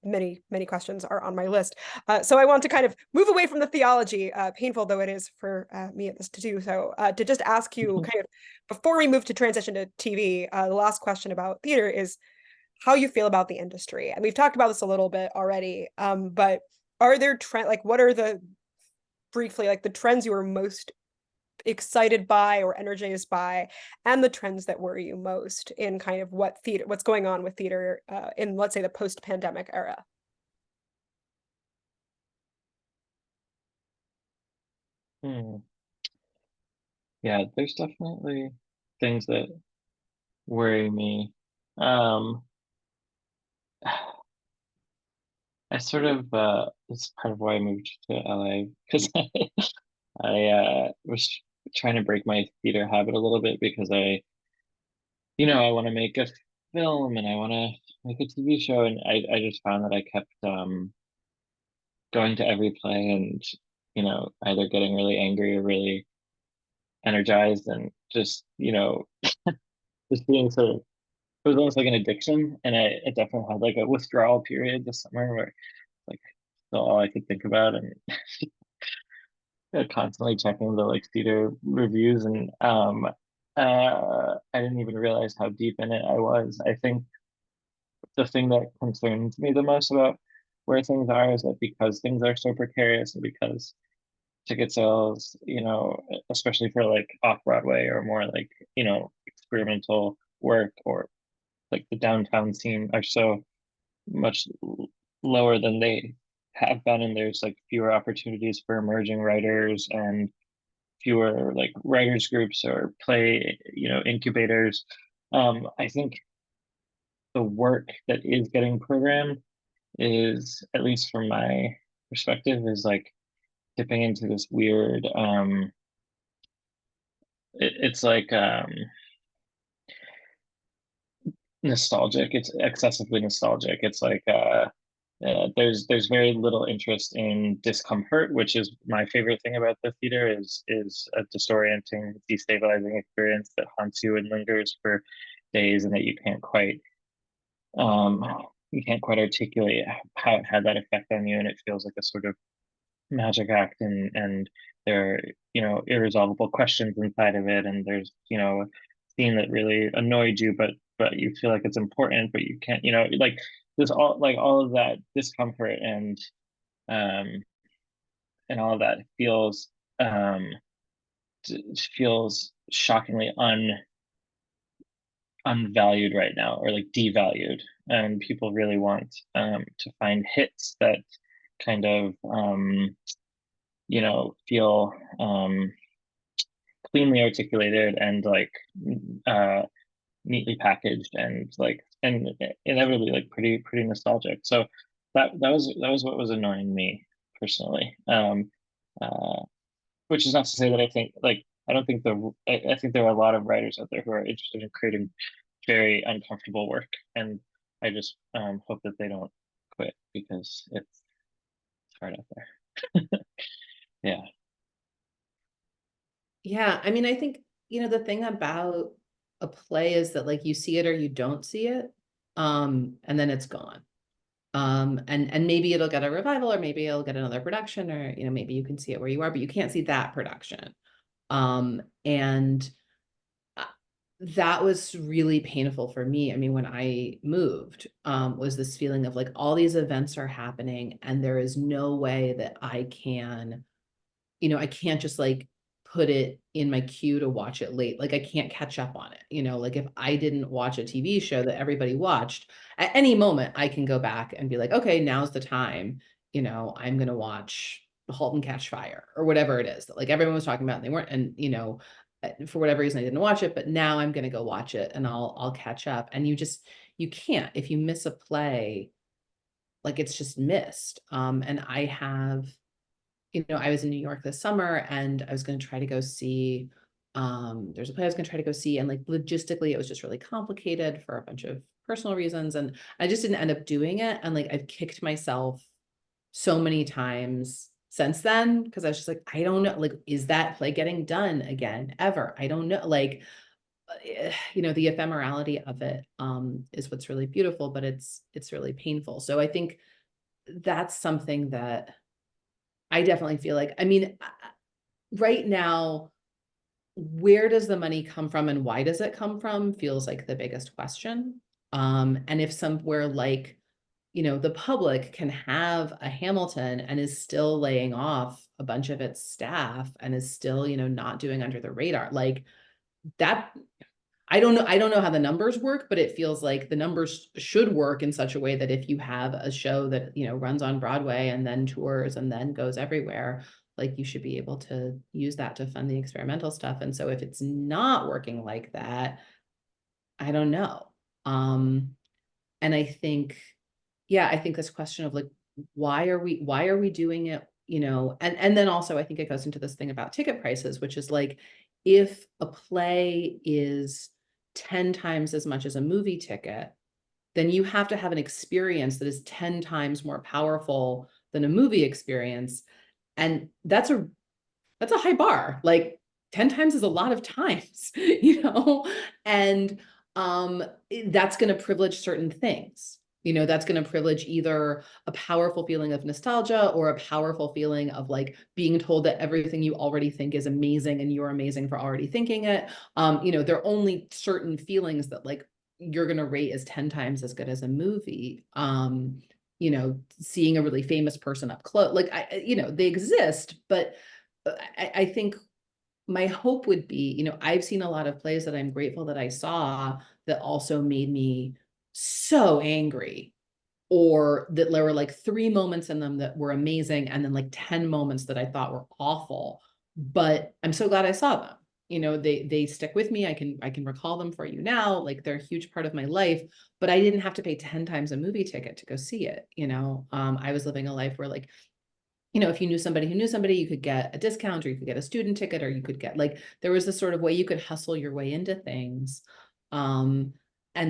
many questions are on my list. So I want to kind of move away from the theology, painful though it is for me at this to do so, to just ask you kind of, before we move to transition to TV, the last question about theater is how you feel about the industry. And we've talked about this a little bit already, but are there what are the, briefly, like the trends you are most excited by or energized by, and the trends that worry you most in kind of what's going on with theater in, let's say, the post-pandemic era. Hmm. Yeah, there's definitely things that worry me. Um, I sort of it's part of why I moved to LA because I was trying to break my theater habit a little bit because I want to make a film and I want to make a TV show, and I just found that I kept going to every play and either getting really angry or really energized, and just being sort of, it was almost like an addiction, and I definitely had like a withdrawal period this summer where like still all I could think about, and constantly checking the like theater reviews, and I didn't even realize how deep in it I was. I think the thing that concerns me the most about where things are is that because things are so precarious, and because ticket sales, especially for like off Broadway or more like, experimental work, or like the downtown scene, are so much lower than they have been. And there's like fewer opportunities for emerging writers, and fewer like writers groups or play, incubators. I think the work that is getting programmed is, at least from my perspective, is like dipping into this weird it's like nostalgic. It's excessively nostalgic. It's like there's very little interest in discomfort, which is my favorite thing about the theater. Is a disorienting, destabilizing experience that haunts you and lingers for days, and that um you can't quite articulate how it had that effect on you, and it feels like a sort of magic act, and there are irresolvable questions inside of it, and there's a scene that really annoyed you, but you feel like it's important, but you can't, like there's all of that discomfort, um and all of that um feels shockingly unvalued right now, or like devalued, and people really want to find hits that kind of feel cleanly articulated and like uh, neatly packaged, and like and inevitably like pretty nostalgic. So that was what was annoying me personally. Uh, which is not to say that I think like I don't think I think there are a lot of writers out there who are interested in creating very uncomfortable work, and I just hope that they don't quit, because it's hard out there. Yeah. Yeah, I mean, I think, the thing about a play is that like you see it or you don't see it, and then it's gone. And maybe it'll get a revival, or maybe it'll get another production, or maybe you can see it where you are, but you can't see that production. And that was really painful for me. I mean, when I moved, was this feeling of like all these events are happening and there is no way that I can't just like put it in my queue to watch it late. Like I can't catch up on it. Like if I didn't watch a TV show that everybody watched, at any moment I can go back and be like, okay, now's the time. I'm gonna watch *Halt and Catch Fire* or whatever it is that like everyone was talking about, and they weren't, and for whatever reason I didn't watch it, but now I'm gonna go watch it and I'll catch up. And you can't, if you miss a play, like it's just missed. And I was in New York this summer and I was going to try to go see, there's a play I was going to try to go see. And like logistically, it was just really complicated for a bunch of personal reasons. And I just didn't end up doing it. And like, I've kicked myself so many times since then, because I was just like, I don't know, like, is that play getting done again, ever? I don't know. Like, the ephemerality of it, is what's really beautiful, but it's really painful. So I think that's something that I definitely feel like, I mean, right now, where does the money come from and why does it come from feels like the biggest question. And if somewhere like, you know, the public can have a Hamilton and is still laying off a bunch of its staff and is still, you know, not doing under the radar. Like that, I don't know how the numbers work, but it feels like the numbers should work in such a way that if you have a show that, you know, runs on Broadway and then tours and then goes everywhere, like you should be able to use that to fund the experimental stuff. And so if it's not working like that, I don't know. And I think, yeah, I think this question of like, why are we doing it? You know, and then also I think it goes into this thing about ticket prices, which is like, if a play is 10 times as much as a movie ticket, then you have to have an experience that is 10 times more powerful than a movie experience. And that's a high bar. Like 10 times is a lot of times, you know, and that's going to privilege certain things. You know, that's going to privilege either a powerful feeling of nostalgia or a powerful feeling of like being told that everything you already think is amazing and you're amazing for already thinking it. You know, there are only certain feelings that like you're going to rate as 10 times as good as a movie. You know, seeing a really famous person up close, like you know, they exist, but I think my hope would be, you know, I've seen a lot of plays that I'm grateful that I saw that also made me so angry, or that there were like 3 moments in them that were amazing and then like 10 moments that I thought were awful. But I'm so glad I saw them. You know, they stick with me. I can recall them for you now. Like they're a huge part of my life, but I didn't have to pay 10 times a movie ticket to go see it. You know, I was living a life where like, you know, if you knew somebody who knew somebody, you could get a discount, or you could get a student ticket, or you could get like, there was this sort of way you could hustle your way into things. And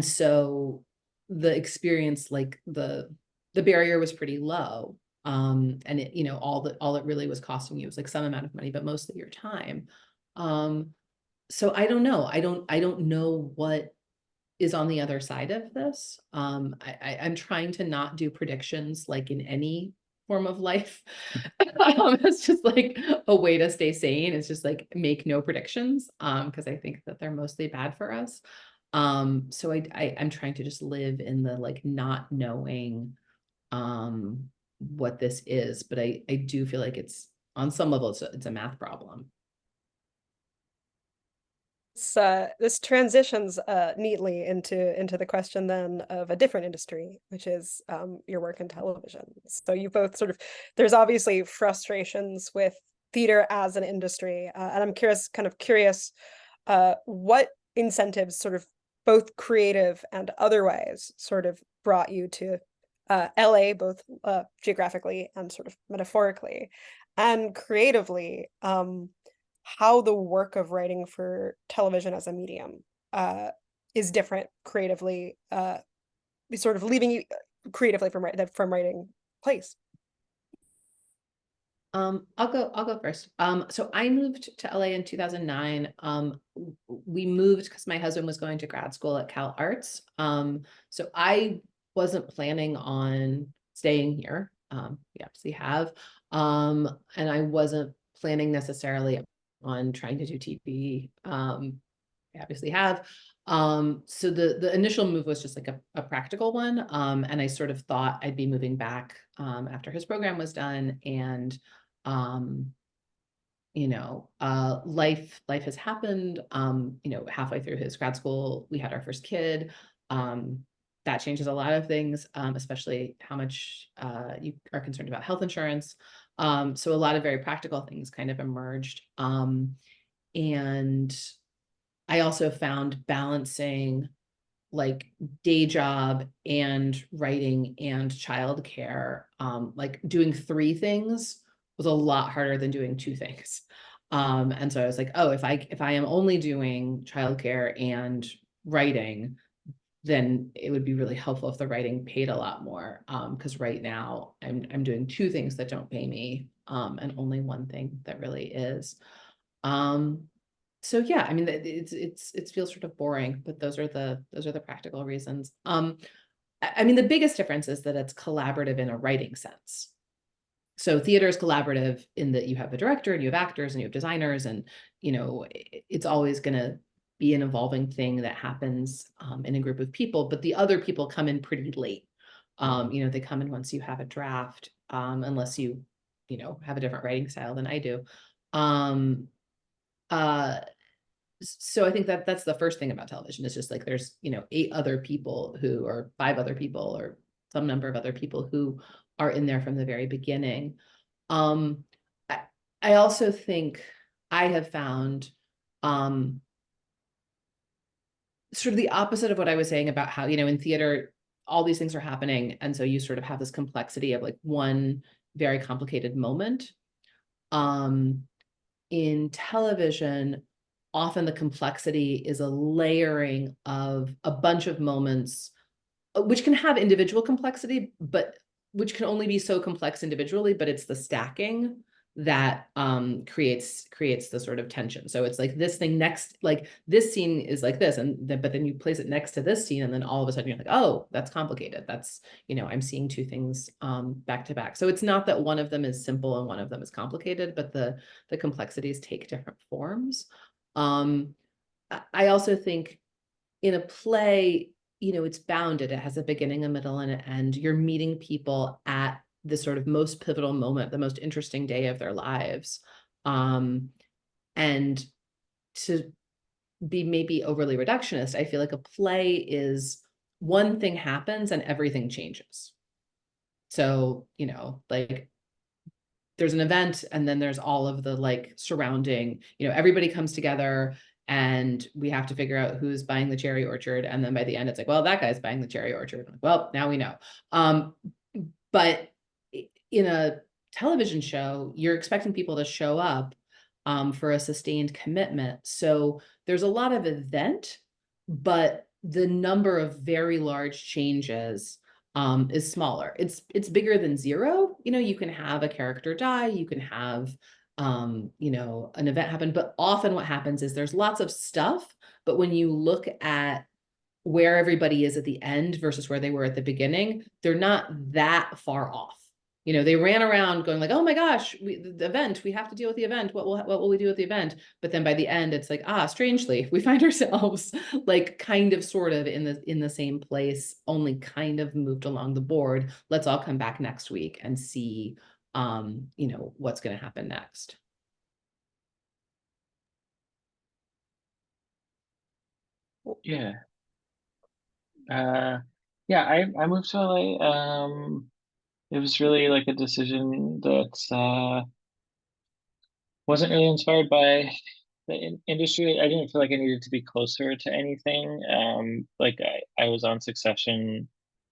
so the experience, like the barrier was pretty low. And it, you know, all it really was costing you was like some amount of money, but mostly your time. So I don't know. I don't know what is on the other side of this. I'm trying to not do predictions like in any form of life. It's just like a way to stay sane. It's just like make no predictions, because I think that they're mostly bad for us. So I'm trying to just live in the like not knowing what this is, but I do feel like it's on some level it's a math problem. This transitions neatly into the question then of a different industry, which is your work in television. So you both sort of, there's obviously frustrations with theater as an industry, and I'm curious what incentives, sort of both creative and otherwise, sort of brought you to LA, both geographically and sort of metaphorically, and creatively. How the work of writing for television as a medium is different creatively, sort of leaving you creatively from writing plays. I'll go first. So I moved to LA in 2009. We moved because my husband was going to grad school at Cal Arts. So I wasn't planning on staying here. We obviously have. And I wasn't planning necessarily on trying to do TV. We obviously have. So the initial move was just like a practical one. And I sort of thought I'd be moving back after his program was done. And you know, life has happened. You know, halfway through his grad school, we had our first kid. That changes a lot of things, especially how much you are concerned about health insurance. So a lot of very practical things kind of emerged. And I also found balancing like day job and writing and childcare, like doing 3 things was a lot harder than doing 2 things. And so I was like, oh, if I am only doing childcare and writing, then it would be really helpful if the writing paid a lot more. Because right now I'm doing 2 things that don't pay me, and only 1 thing that really is. So yeah, I mean, it feels sort of boring, but those are the practical reasons. I mean, the biggest difference is that it's collaborative in a writing sense. So theater is collaborative in that you have a director and you have actors and you have designers, and you know, it's always going to be an evolving thing that happens in a group of people, but the other people come in pretty late. They come in once you have a draft, unless you have a different writing style than I do. So I think that that's the first thing about television. It's just like there's 8 other people who, or 5 other people, or some number of other people who are in there from the very beginning. I, I also think I have found sort of the opposite of what I was saying about how, in theater, all these things are happening. And so you sort of have this complexity of like one very complicated moment. In television, often the complexity is a layering of a bunch of moments, which can have individual complexity, but which can only be so complex individually, but it's the stacking that creates the sort of tension. So it's like this thing next, like this scene is like this, but then you place it next to this scene, and then all of a sudden you're like, oh, that's complicated. That's, I'm seeing 2 things back to back. So it's not that one of them is simple and one of them is complicated, but the complexities take different forms. I also think in a play, it's bounded. It has a beginning, a middle, and an end. You're meeting people at the sort of most pivotal moment, the most interesting day of their lives. And to be maybe overly reductionist, I feel like a play is one thing happens and everything changes. So, like there's an event and then there's all of the like surrounding, everybody comes together and we have to figure out who's buying the cherry orchard. And then by the end, it's like, well, that guy's buying the cherry orchard. Well, now we know. But in a television show, you're expecting people to show up for a sustained commitment. So there's a lot of event, but the number of very large changes is smaller. It's bigger than 0. You can have a character die, you can have an event happen, but often what happens is there's lots of stuff, but when you look at where everybody is at the end versus where they were at the beginning, they're not that far off. They ran around going like, oh my gosh, the event, we have to deal with the event. What will we do with the event? But then by the end, it's like, strangely, we find ourselves like kind of sort of in the same place, only kind of moved along the board. Let's all come back next week and see, what's going to happen next. Yeah. Yeah, I moved to LA. It was really like a decision that wasn't really inspired by the industry. I didn't feel like I needed to be closer to anything. Like I was on Succession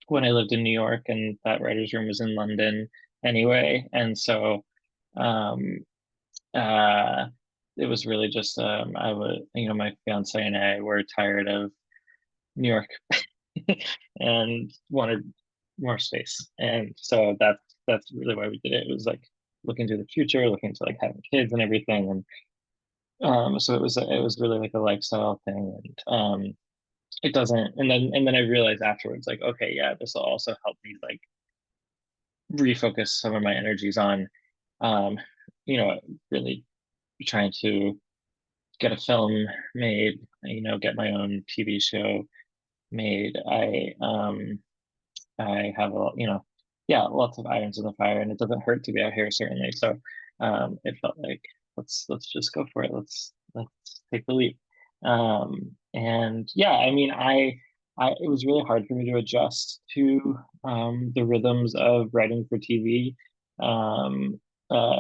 when I lived in New York, and that writer's room was in London anyway. And so um, uh, it was really just I was, my fiance and I were tired of New York and wanted more space. And so that's really why we did it. It was like looking to the future, looking to like having kids and everything. And so it was really like a lifestyle thing. And it doesn't, and then I realized afterwards, like, okay, yeah, this will also help me like refocus some of my energies on um, really trying to get a film made, get my own TV show made. I have yeah, lots of irons in the fire, and it doesn't hurt to be out here, certainly. So it felt like let's just go for it. Let's take the leap. And yeah, I mean, I it was really hard for me to adjust to the rhythms of writing for TV.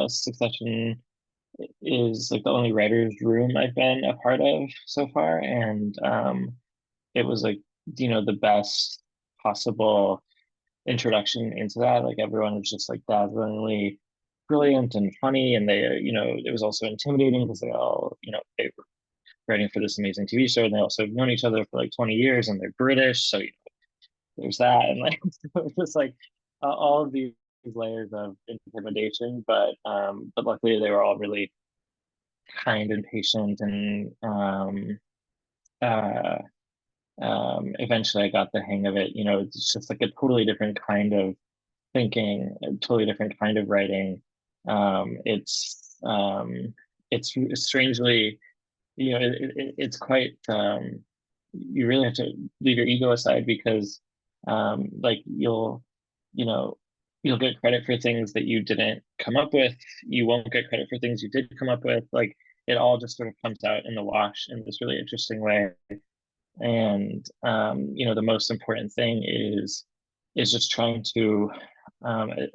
Succession is like the only writer's room I've been a part of so far, and it was like the best possible introduction into that. Like everyone was just like dazzlingly brilliant and funny, and they, it was also intimidating because they all, they were writing for this amazing TV show, and they also have known each other for like 20 years, and they're British, so there's that, and like so it's just like all of these layers of intimidation, but luckily they were all really kind and patient, and uh, eventually I got the hang of it. It's just like a totally different kind of thinking, a totally different kind of writing. It's strangely, it's quite. You really have to leave your ego aside because, like you know, you'll get credit for things that you didn't come up with. You won't get credit for things you did come up with. Like it all just sort of comes out in the wash in this really interesting way. And you know, the most important thing is just trying to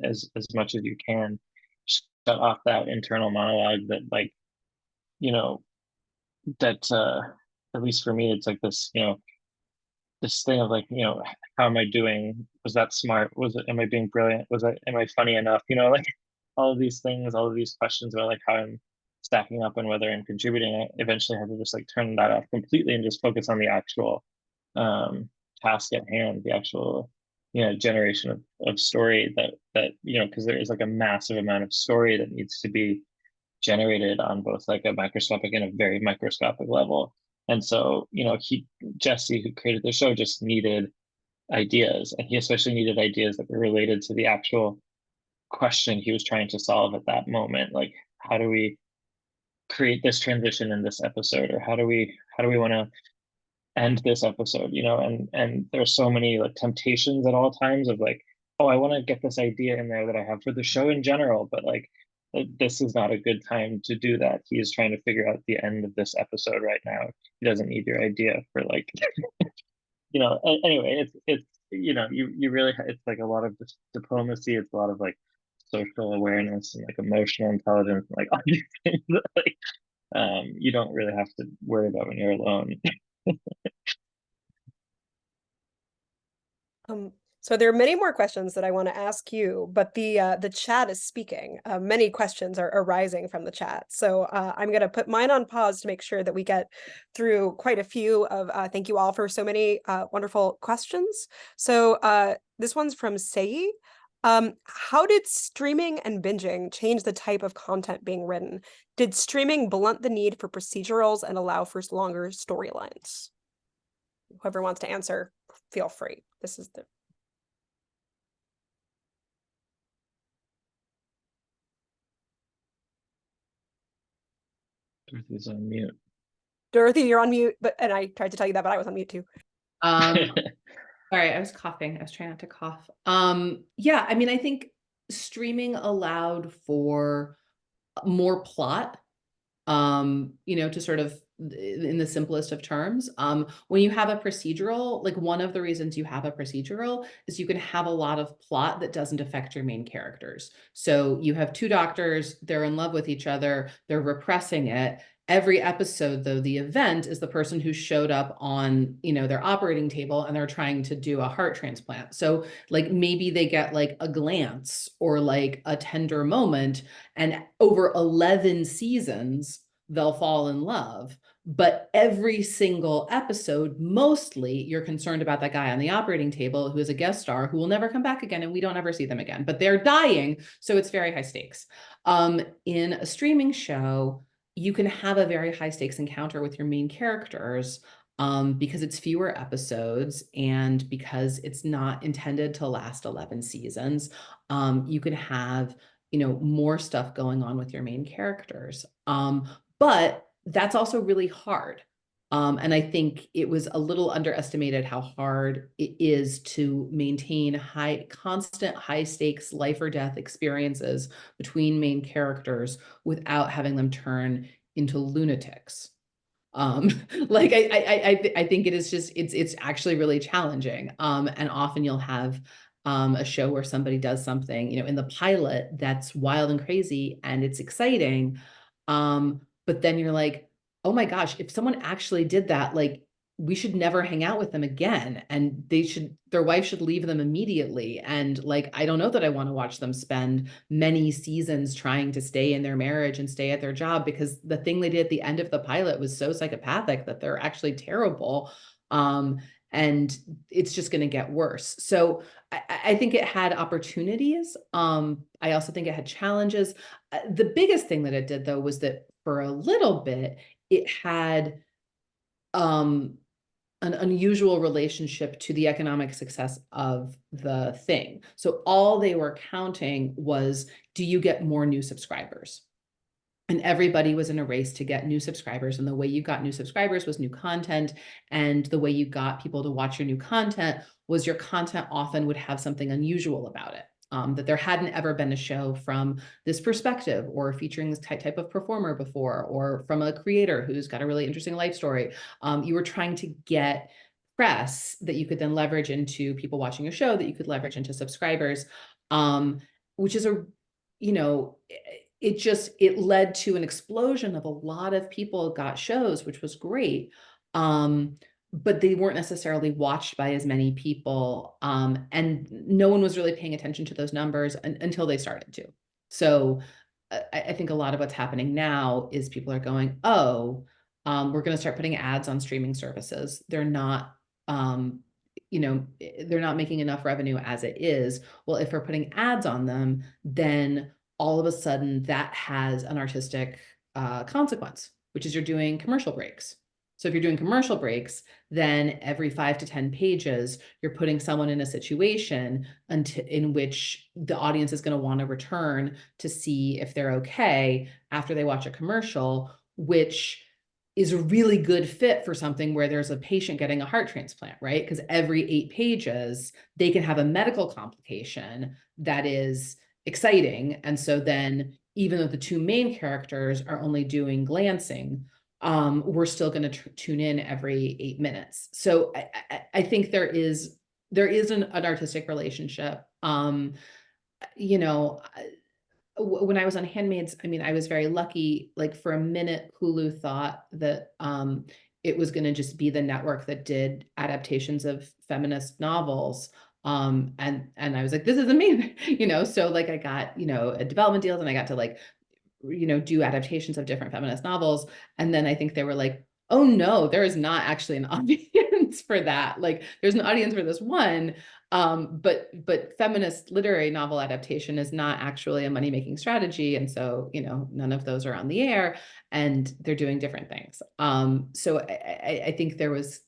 as much as you can shut off that internal monologue that, like, you know, that at least for me, it's like this, you know, this thing of like, you know, how am I doing? Was that smart? Was it, am I being brilliant? Am I funny enough? You know, like all of these things, all of these questions about like how I'm stacking up and whether I'm contributing. I eventually have to just like turn that off completely and just focus on the actual task at hand, the actual, you know, generation of story that, you know, because there is like a massive amount of story that needs to be generated on both like a microscopic and a very microscopic level. And so, you know, Jesse, who created the show, just needed ideas, and he especially needed ideas that were related to the actual question he was trying to solve at that moment. Like, how do we create this transition in this episode, or how do we want to end this episode, you know? And there's so many like temptations at all times of like, oh, I want to get this idea in there that I have for the show in general, but like this is not a good time to do that. He is trying to figure out the end of this episode right now. He doesn't need your idea for like you know. Anyway, it's you know, you really it's like a lot of diplomacy, it's a lot of like social awareness and like emotional intelligence and like all these things that, like you don't really have to worry about when you're alone. So there are many more questions that I want to ask you, but the chat is speaking. Many questions are arising from the chat. So I'm going to put mine on pause to make sure that we get through quite a few of, thank you all for so many wonderful questions. So this one's from Sei. How did streaming and binging change the type of content being written? Did streaming blunt the need for procedurals and allow for longer storylines? Whoever wants to answer, feel free. This is the Dorothy's on mute. Dorothy, you're on mute, and I tried to tell you that, but I was on mute too. Sorry, I was coughing. I was trying not to cough. Yeah, I mean, I think streaming allowed for more plot, you know, to sort of, in the simplest of terms. When you have a procedural, like one of the reasons you have a procedural is you can have a lot of plot that doesn't affect your main characters. So you have two doctors, they're in love with each other, they're repressing it. Every episode, though, the event is the person who showed up on, you know, their operating table and they're trying to do a heart transplant. So like maybe they get like a glance or like a tender moment, and over 11 seasons, they'll fall in love. But every single episode, mostly you're concerned about that guy on the operating table who is a guest star who will never come back again, and we don't ever see them again, but they're dying. So it's very high stakes. In a streaming show, you can have a very high stakes encounter with your main characters because it's fewer episodes and because it's not intended to last 11 seasons. You can have, you know, more stuff going on with your main characters. But that's also really hard. And I think it was a little underestimated how hard it is to maintain constant high stakes life or death experiences between main characters without having them turn into lunatics. Like I think it is just, it's actually really challenging. And often you'll have a show where somebody does something, you know, in the pilot that's wild and crazy and it's exciting. But then you're like, oh my gosh, if someone actually did that, like we should never hang out with them again. And their wife should leave them immediately. And like, I don't know that I want to watch them spend many seasons trying to stay in their marriage and stay at their job, because the thing they did at the end of the pilot was so psychopathic that they're actually terrible. And it's just going to get worse. So I think it had opportunities. I also think it had challenges. The biggest thing that it did, though, was that for a little bit, it had an unusual relationship to the economic success of the thing. So all they were counting was, do you get more new subscribers? And everybody was in a race to get new subscribers. And the way you got new subscribers was new content. And the way you got people to watch your new content was your content often would have something unusual about it. That there hadn't ever been a show from this perspective, or featuring this type of performer before, or from a creator who's got a really interesting life story. You were trying to get press that you could then leverage into people watching your show, that you could leverage into subscribers, which is it led to an explosion of a lot of people got shows, which was great. But they weren't necessarily watched by as many people. And no one was really paying attention to those numbers until they started to. So I think a lot of what's happening now is people are going, oh, we're going to start putting ads on streaming services. They're not, they're not making enough revenue as it is. Well, if we're putting ads on them, then all of a sudden that has an artistic consequence, which is you're doing commercial breaks. So if you're doing commercial breaks, then every 5 to 10 pages, you're putting someone in a situation in which the audience is going to want to return to see if they're okay after they watch a commercial, which is a really good fit for something where there's a patient getting a heart transplant, right? Because every 8 pages, they can have a medical complication that is exciting. And so then, even though the 2 main characters are only doing glancing, we're still going to tune in every 8 minutes. So I think there is an artistic relationship. When I was on Handmaids, I mean, I was very lucky. Like, for a minute, Hulu thought that it was going to just be the network that did adaptations of feminist novels. And I was like, this is amazing, so like I got, a development deals, and I got to do adaptations of different feminist novels. And then I think they were like, oh no, there is not actually an audience for that. Like, there's an audience for this one. But feminist literary novel adaptation is not actually a money-making strategy. And so, none of those are on the air, and they're doing different things. So I think there was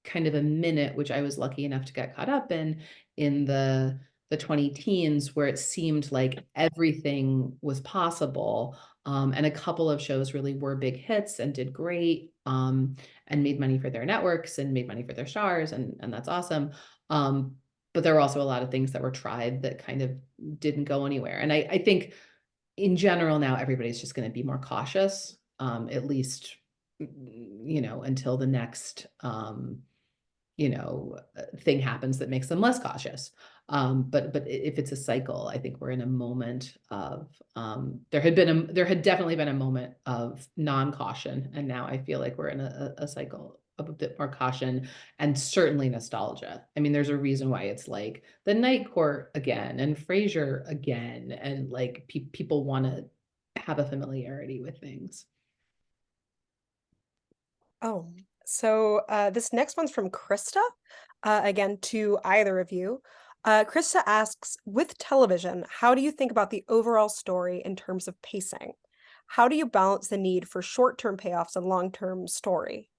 kind of a minute, which I was lucky enough to get caught up in the 20 teens, where it seemed like everything was possible. And a couple of shows really were big hits and did great, and made money for their networks and made money for their stars. And that's awesome. But there were also a lot of things that were tried that kind of didn't go anywhere. And I think in general now, everybody's just going to be more cautious, at least, until the next, thing happens that makes them less cautious. But if it's a cycle, I think we're in a moment of, there had definitely been a moment of non-caution. And now I feel like we're in a cycle of a bit more caution, and certainly nostalgia. I mean, there's a reason why it's like The Night Court again and Frasier again. And like people want to have a familiarity with things. Oh, so this next one's from Krista, again, to either of you. Krista asks, with television, how do you think about the overall story in terms of pacing? How do you balance the need for short-term payoffs and long-term story?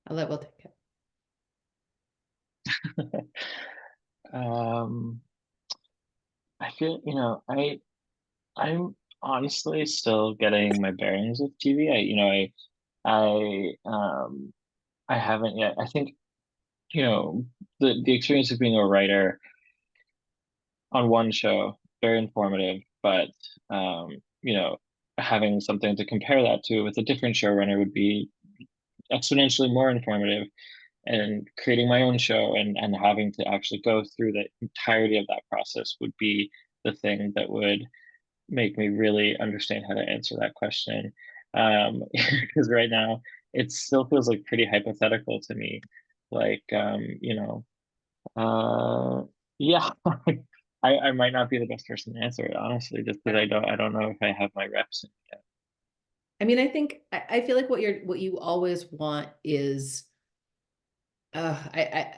I'll let Will take it. I feel, I'm honestly still getting my bearings with TV. I haven't yet. I think, the experience of being a writer on one show, very informative, but having something to compare that to with a different showrunner would be exponentially more informative. And creating my own show and having to actually go through the entirety of that process would be the thing that would make me really understand how to answer that question. Because right now it still feels like pretty hypothetical to me. Like, yeah, I might not be the best person to answer it, honestly, just because I don't know if I have my reps in yet. I mean, I think I feel like what you always want is, I'm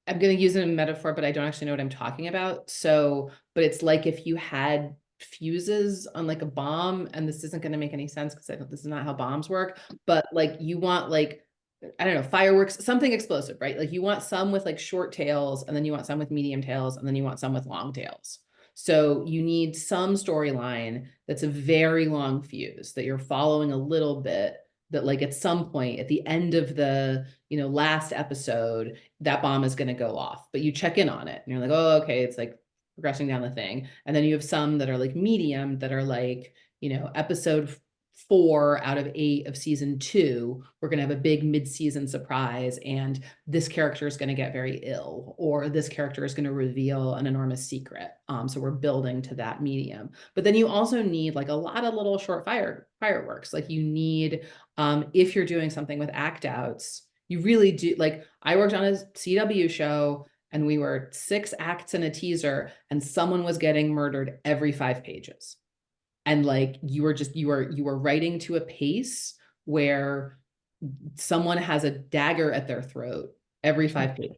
going to use a metaphor, but I don't actually know what I'm talking about. So, but it's like if you had fuses on like a bomb, and this isn't going to make any sense because this is not how bombs work, but like you want, like, I don't know, fireworks, something explosive, right? Like you want some with like short tails, and then you want some with medium tails, and then you want some with long tails. So you need some storyline that's a very long fuse that you're following a little bit, that like at some point at the end of the, last episode, that bomb is going to go off, but you check in on it and you're like, oh, okay, it's like progressing down the thing. And then you have some that are like medium, that are like, episode 4 out of 8 of season 2, we're going to have a big mid-season surprise, and this character is going to get very ill, or this character is going to reveal an enormous secret. So we're building to that medium. But then you also need like a lot of little short fireworks. Like you need, if you're doing something with act outs, you really do. Like I worked on a CW show, and we were 6 acts and a teaser, and someone was getting murdered every 5 pages. And like you were writing to a pace where someone has a dagger at their throat every 5 pages.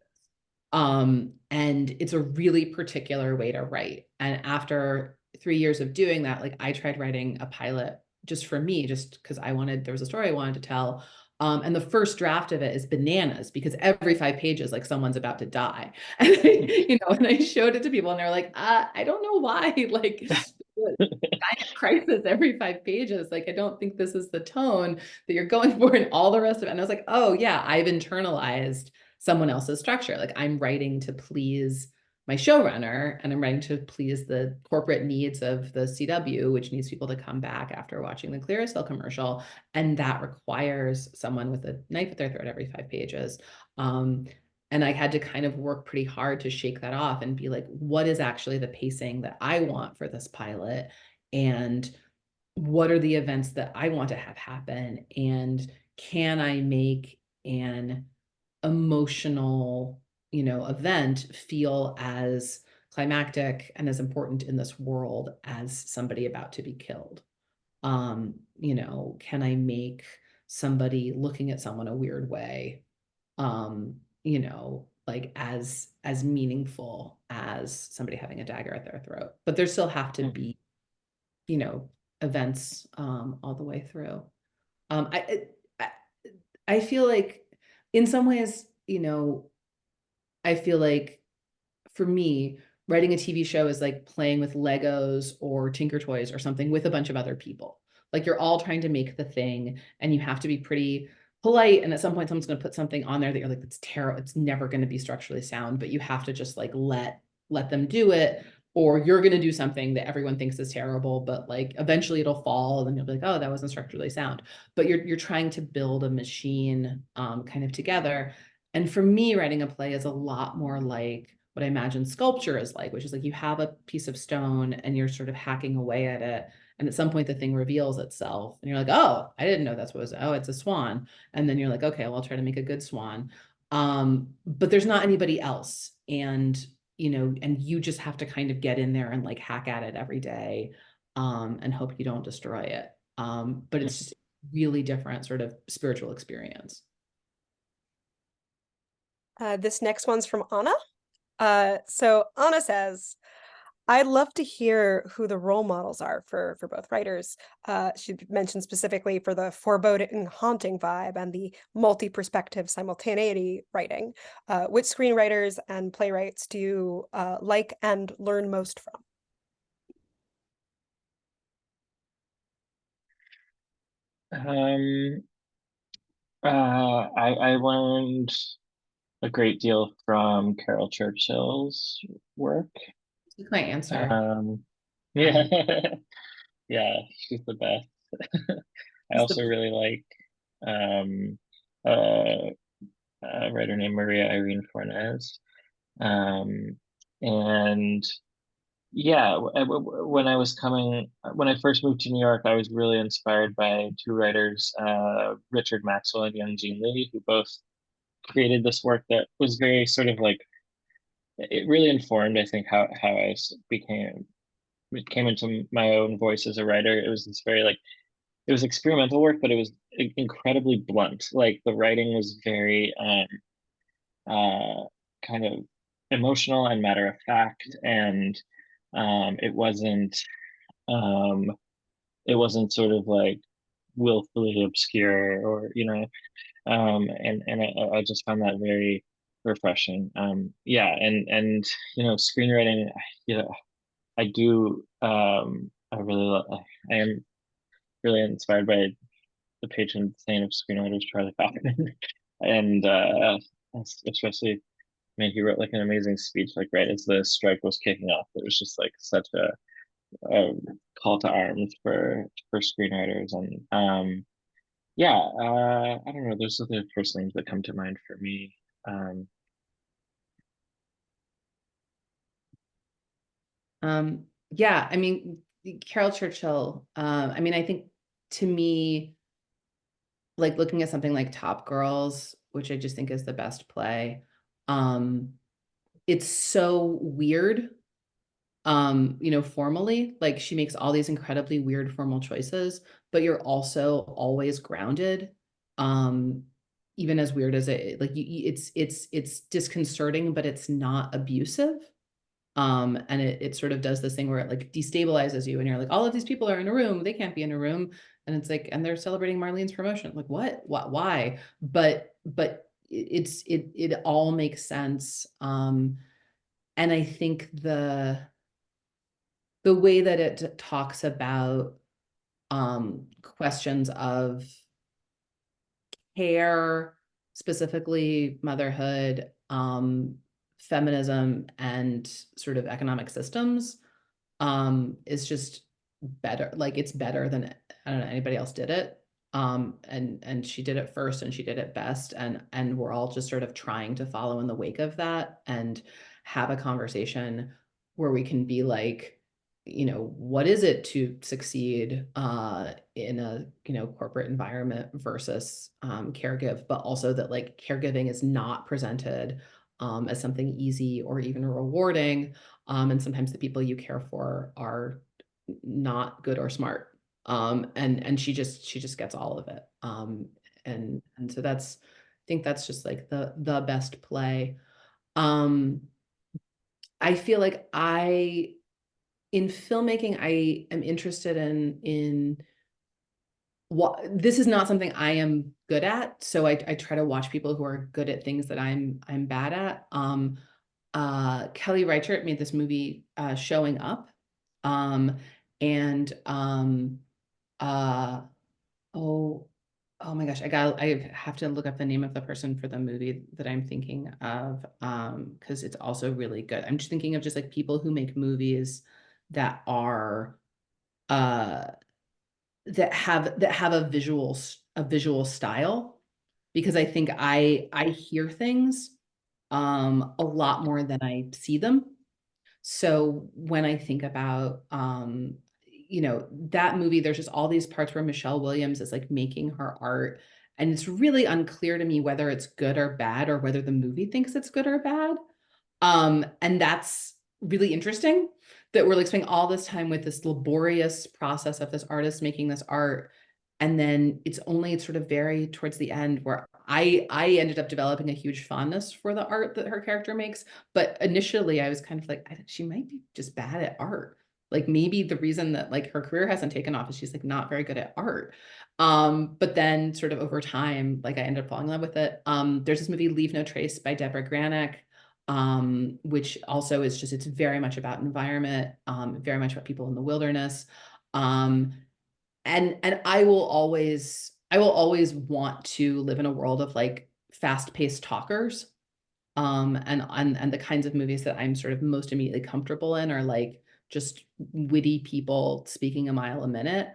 And it's a really particular way to write. And after 3 years of doing that, like I tried writing a pilot just for me, just because there was a story I wanted to tell. And the first draft of it is bananas, because every 5 pages, like someone's about to die. And and I showed it to people and they're like, I don't know why, like crisis every 5 pages. Like, I don't think this is the tone that you're going for, and all the rest of it. And I was like, oh yeah, I've internalized someone else's structure. Like I'm writing to please my showrunner, and I'm writing to please the corporate needs of the CW, which needs people to come back after watching the Clearasil commercial. And that requires someone with a knife at their throat every 5 pages. And I had to kind of work pretty hard to shake that off and be like, what is actually the pacing that I want for this pilot? And what are the events that I want to have happen? And can I make an emotional, event feel as climactic and as important in this world as somebody about to be killed? Can I make somebody looking at someone a weird way, like as meaningful as somebody having a dagger at their throat? But there still have to be, events all the way through. I feel like in some ways, I feel like for me, writing a TV show is like playing with Legos or Tinker Toys or something with a bunch of other people. Like you're all trying to make the thing, and you have to be pretty polite. And at some point, someone's going to put something on there that you're like, that's terrible. It's never going to be structurally sound, but you have to just like let them do it. Or you're going to do something that everyone thinks is terrible, but like eventually it'll fall, and then you'll be like, oh, that wasn't structurally sound. But you're trying to build a machine kind of together. And for me, writing a play is a lot more like what I imagine sculpture is like, which is like you have a piece of stone and you're sort of hacking away at it. And at some point the thing reveals itself and you're like, oh, I didn't know that's what it was. Oh, it's a swan. And then you're like, okay, well, I'll try to make a good swan. But there's not anybody else. And, and you just have to kind of get in there and like hack at it every day, and hope you don't destroy it. But it's just really different sort of spiritual experience. This next one's from Anna. So Anna says, I'd love to hear who the role models are for both writers. She mentioned specifically for the foreboding, haunting vibe and the multi-perspective simultaneity writing. Which screenwriters and playwrights do you like and learn most from? I learned a great deal from Carol Churchill's work. That's my answer. Yeah, yeah, she's the best. I also really like um, uh, a writer named Maria Irene Fornes. And yeah, when I first moved to New York, I was really inspired by 2 writers, Richard Maxwell and Young Jean Lee, who both created this work that was very sort of like, it really informed, I think, how I came into my own voice as a writer. It was this very like, it was experimental work, but it was incredibly blunt. Like the writing was very kind of emotional and matter of fact, and it um, sort of like willfully obscure, or and I just found that very refreshing. Yeah, and screenwriting, you know I do, I am really inspired by the patron saint of screenwriters, Charlie Kaufman. And especially, I mean, he wrote like an amazing speech, like right as the strike was kicking off. It was just like such a call to arms for screenwriters. And yeah, I don't know. Those are the first names that come to mind for me. Um, Yeah, I mean, Carol Churchill, I mean, I think to me, like looking at something like Top Girls, which I just think is the best play, it's so weird, formally, like she makes all these incredibly weird formal choices, but you're also always grounded. Um, Even as weird as it, like it's disconcerting, but it's not abusive. And it sort of does this thing where it like destabilizes you and you're like, all of these people are in a room, they can't be in a room. And it's like, and they're celebrating Marlene's promotion. Like, what, why? But it all makes sense. And I think the way that it talks about questions of care, specifically motherhood, feminism, and sort of economic systems, is just better. Like it's better than, I don't know, anybody else did it. And she did it first and she did it best. And we're all just sort of trying to follow in the wake of that and have a conversation where we can be like, what is it to succeed in a corporate environment versus caregive, but also that like caregiving is not presented as something easy or even rewarding, and sometimes the people you care for are not good or smart, and she just gets all of it, and so that's, I think that's just like the best play. um I feel like in filmmaking, I am interested in what, this is not something I am good at. So I try to watch people who are good at things that I'm bad at. Kelly Reichardt made this movie, Showing Up. And uh oh oh my gosh, I have to look up the name of the person for the movie that I'm thinking of, because it's also really good. I'm just thinking of just like people who make movies that are uh that have a visual style, because I think I hear things a lot more than I see them. So when I think about that movie, there's just all these parts where Michelle Williams is like making her art, and it's really unclear to me whether it's good or bad, or whether the movie thinks it's good or bad. And that's really interesting, that we're like spending all this time with this laborious process of this artist making this art. And then it's only sort of very towards the end where I ended up developing a huge fondness for the art that her character makes. But initially I was kind of like, she might be just bad at art. Like maybe the reason that like her career hasn't taken off is she's like not very good at art. But then sort of over time, like I ended up falling in love with it. There's this movie Leave No Trace by Deborah Granick, which also is just, it's very much about environment, very much about people in the wilderness. And I will always want to live in a world of like fast-paced talkers. And the kinds of movies that I'm sort of most immediately comfortable in are like just witty people speaking a mile a minute.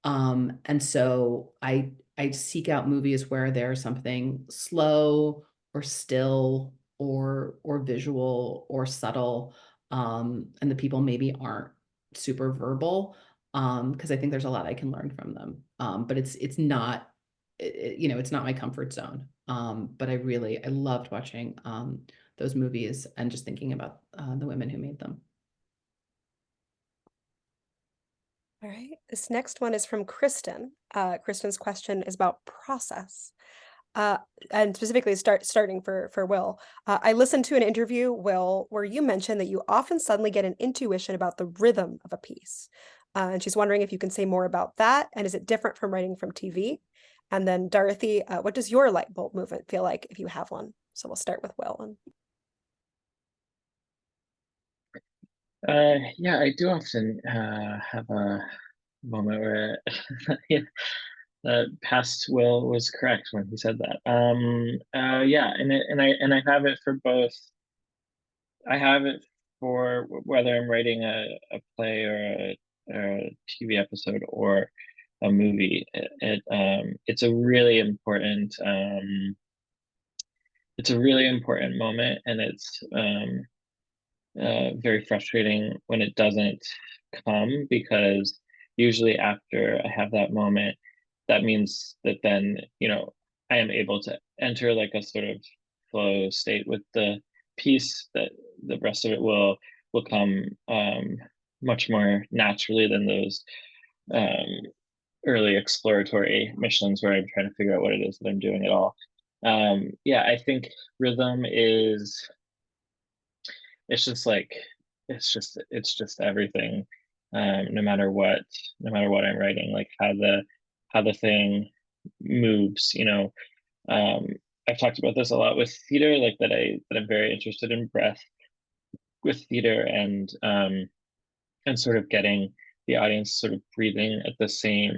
And so I seek out movies where there's something slow or still or visual or subtle, and the people maybe aren't super verbal, because I think there's a lot I can learn from them. But it's not, it's not my comfort zone. But I loved watching those movies and just thinking about the women who made them. All right. This next one is from Kristen. Kristen's question is about process. Uh, and specifically starting for Will. I listened to an interview, Will, where you mentioned that you often suddenly get an intuition about the rhythm of a piece. And she's wondering if you can say more about that, and is it different from writing from TV? And then Dorothy, what does your light bulb movement feel like if you have one? So we'll start with Will. Yeah, I do often have a moment where yeah, past Will was correct when he said that. Yeah, and I have it for both. I have it for whether I'm writing a play or a TV episode or a movie. It's a really important moment, and it's very frustrating when it doesn't come, because usually after I have that moment, that means that then, I am able to enter like a sort of flow state with the piece, that the rest of it will come much more naturally than those um, early exploratory missions where I'm trying to figure out what it is that I'm doing at all. Yeah, I think rhythm is it's just like it's just everything, no matter what I'm writing, like how the thing moves, um I've talked about this a lot with theater, like that I'm very interested in breath with theater, and sort of getting the audience sort of breathing at the same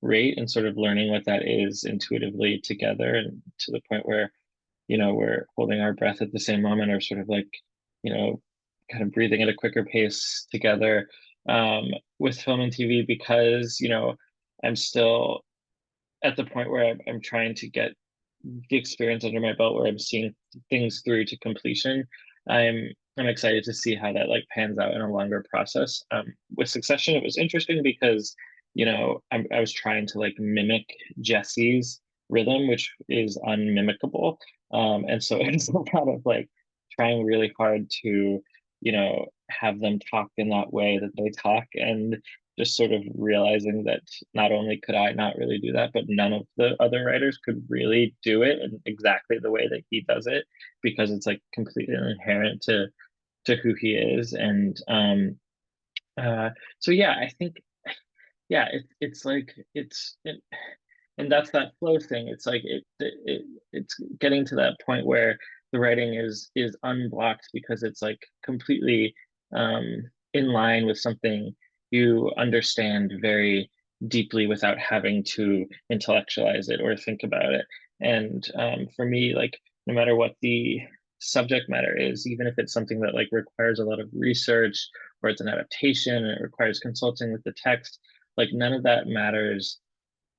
rate, and sort of learning what that is intuitively together, and to the point where we're holding our breath at the same moment, or sort of like, you know, kind of breathing at a quicker pace together, with film and TV, because, I'm still at the point where I'm trying to get the experience under my belt, where I'm seeing things through to completion. I'm excited to see how that like pans out in a longer process. With Succession, it was interesting because I was trying to like mimic Jesse's rhythm, which is unmimicable, and so it's a lot of like trying really hard to have them talk in that way that they talk, and just sort of realizing that not only could I not really do that, but none of the other writers could really do it in exactly the way that he does it, because it's like completely inherent to who he is. And uh so yeah, I think, yeah, it's like and that's that flow thing. It's like it's getting to that point where the writing is unblocked, because it's like completely in line with something you understand very deeply without having to intellectualize it or think about it. And for me, like, no matter what the subject matter is, even if it's something that like requires a lot of research, or it's an adaptation and it requires consulting with the text, like none of that matters,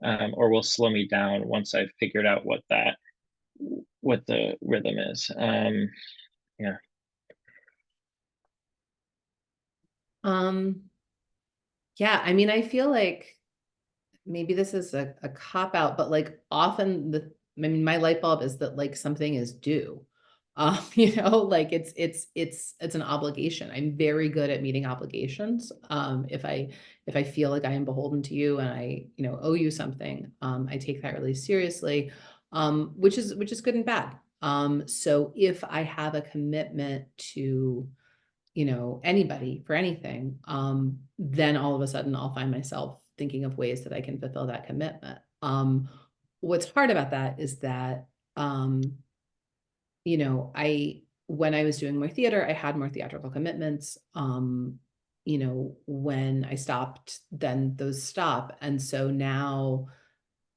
or will slow me down once I've figured out what the rhythm is. Yeah. Um, yeah, I mean, I feel like maybe this is a cop out, but like often I mean, my light bulb is that like something is due. Like it's an obligation. I'm very good at meeting obligations. If I feel like I am beholden to you and I, owe you something, I take that really seriously, which is good and bad. So if I have a commitment to anybody for anything, then all of a sudden I'll find myself thinking of ways that I can fulfill that commitment. What's hard about that is that, when I was doing more theater, I had more theatrical commitments. When I stopped, then those stop. And so now,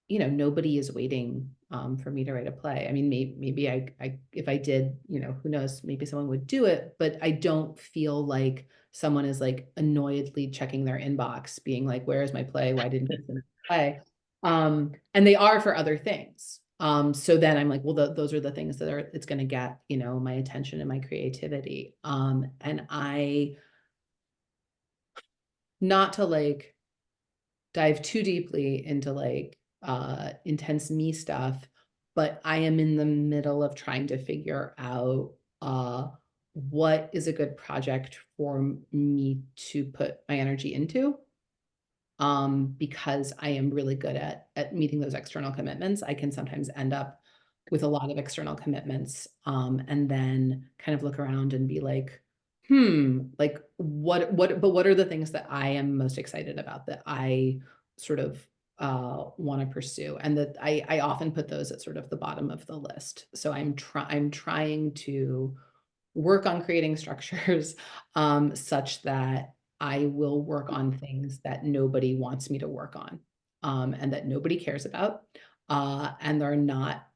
nobody is waiting for me to write a play. I mean, maybe if I did, who knows, maybe someone would do it, but I don't feel like someone is like annoyedly checking their inbox, being like, "Where is my play? Why didn't you send the play?" And they are for other things. So then I'm like, well, those are the things that it's going to get, my attention and my creativity. And not to like dive too deeply into like intense me stuff, but I am in the middle of trying to figure out what is a good project for me to put my energy into, because I am really good at meeting those external commitments. I can sometimes end up with a lot of external commitments, and then kind of look around and be like, like what are the things that I am most excited about, that I sort of want to pursue, and that I often put those at sort of the bottom of the list. So I'm trying to work on creating structures such that I will work on things that nobody wants me to work on, and that nobody cares about. And they're not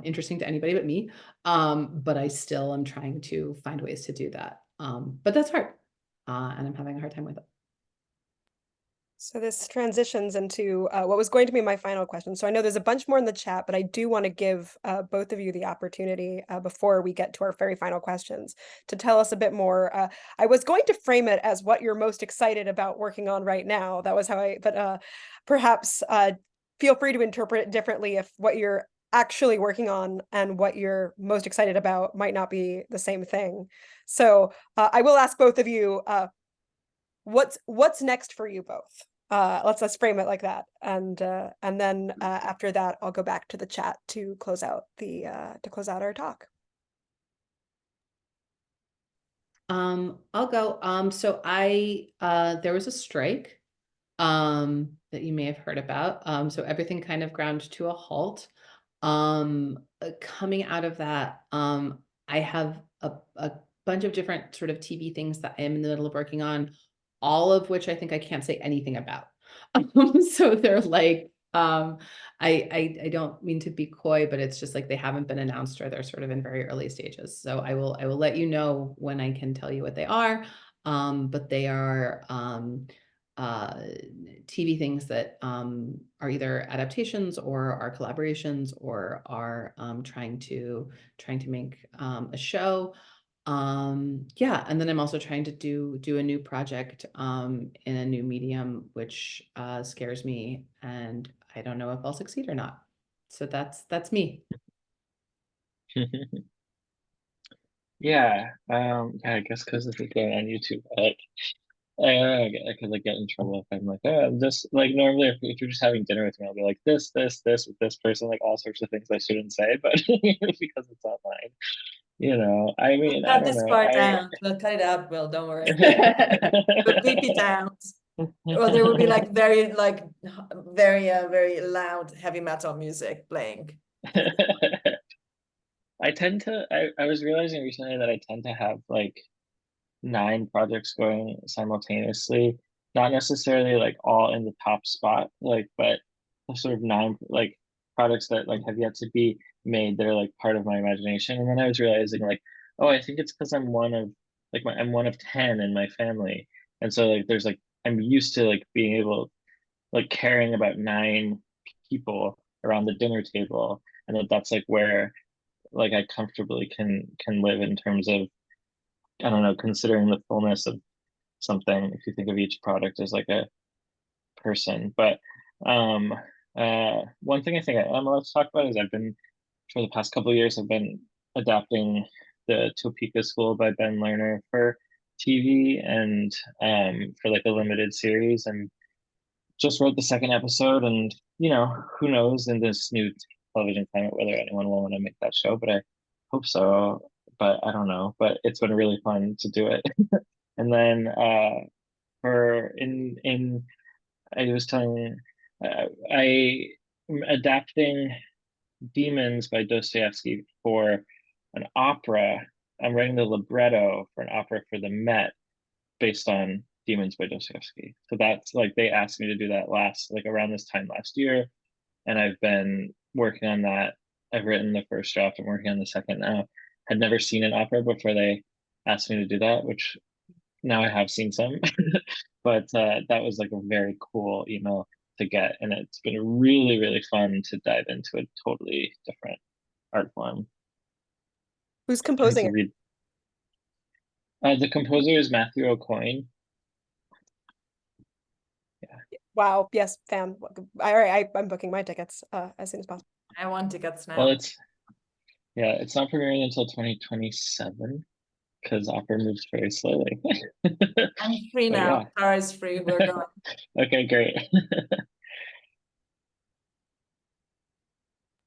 interesting to anybody but me. But I still am trying to find ways to do that. But that's hard. And I'm having a hard time with it. So this transitions into what was going to be my final question. So I know there's a bunch more in the chat, but I do want to give both of you the opportunity before we get to our very final questions to tell us a bit more. I was going to frame it as what you're most excited about working on right now. That was how but perhaps feel free to interpret it differently if what you're actually working on and what you're most excited about might not be the same thing. So I will ask both of you, what's next for you both? Let's frame it like that, and then after that, I'll go back to the chat to close out our talk. I'll go. So there was a strike that you may have heard about. So everything kind of ground to a halt. Coming out of that, I have a bunch of different sort of TV things that I am in the middle of working on, all of which I think I can't say anything about. So they're like, I don't mean to be coy, but it's just like they haven't been announced or they're sort of in very early stages. So I will let you know when I can tell you what they are. But they are TV things that are either adaptations or are collaborations or are trying to make a show. Yeah, and then I'm also trying to do a new project in a new medium, which scares me, and I don't know if I'll succeed or not. So that's me. Yeah, I guess because this is going on YouTube, I could like get in trouble if I'm like, oh, I'm just like normally if you're just having dinner with me, I'll be like this with this person, like all sorts of things I shouldn't say, but because it's online, I mean, I Cut don't this know, part out. We'll cut it out, Will, don't worry. But bleep it out. Well, there will be like very very loud heavy metal music playing. I was realizing recently that I tend to have like 9 projects going simultaneously, not necessarily like all in the top spot, like, but sort of 9 like projects that like have yet to be made that are like part of my imagination. And then I was realizing like, oh, I think it's because I'm one of 10 in my family. And so like there's like I'm used to like being able like caring about 9 people around the dinner table, and that's like where like I comfortably can live in terms of, I don't know, considering the fullness of something, if you think of each product as like a person. But um one thing I think I'm allowed to talk about is I've been, for the past couple of years, I've been adapting the Topeka School by Ben Lerner for TV, and for like a limited series, and just wrote the second episode. And who knows in this new television climate whether anyone will want to make that show, but I hope so. But I don't know, but it's been really fun to do it. And then for in I was telling, I am adapting Demons by Dostoevsky for an opera. I'm writing the libretto for an opera for the Met based on Demons by Dostoevsky. So that's like they asked me to do that around this time last year, and I've been working on that. I've written the first draft. I'm working on the second now. Had never seen an opera before they asked me to do that, which now I have seen some. But that was like a very cool email to get, and it's been really, really fun to dive into a totally different art form. Who's And composing to it? read, the composer is Matthew O'Coin. Wow, yes, fan. All right, I'm booking my tickets as soon as possible. I want tickets now. Well, it's not premiering until 2027 because opera moves very slowly. I'm free But now. yeah. Tara is free. We're going. Okay, great.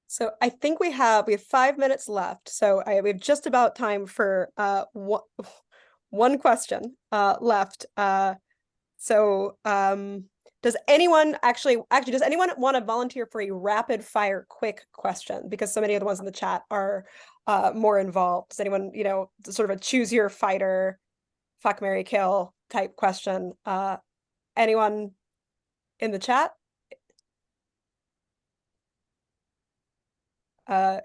So I think we have 5 minutes left. So we have just about time for one question left. So does anyone does anyone want to volunteer for a rapid fire quick question? Because so many of the ones in the chat are more involved? Does anyone, you know, sort of a choose your fighter, fuck, marry, kill type question? Anyone in the chat? I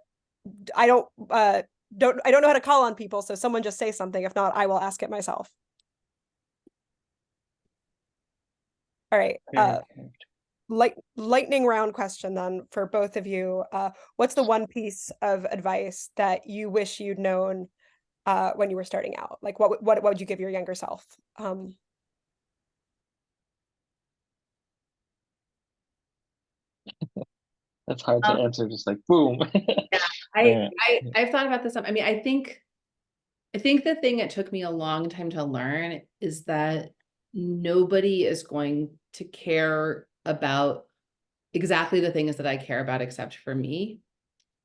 don't know how to call on people, so someone just say something. If not, I will ask it myself. All right. Lightning round question then for both of you. What's the one piece of advice that you wish you'd known when you were starting out? Like what would you give your younger self? That's hard to answer, just like boom. I've thought about this. I mean, I think the thing it took me a long time to learn is that nobody is going to care about exactly the things that I care about except for me.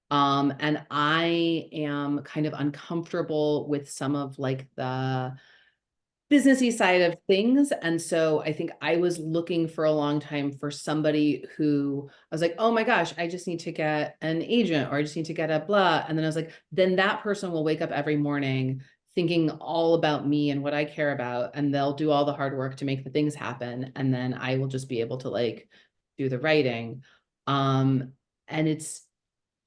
And I am kind of uncomfortable with some of like the businessy side of things. And so I think I was looking for a long time for somebody who I was like, oh my gosh, I just need to get an agent, or I just need to get a blah. And then I was like, then that person will wake up every morning thinking all about me and what I care about, and they'll do all the hard work to make the things happen. And then I will just be able to like do the writing. And it's,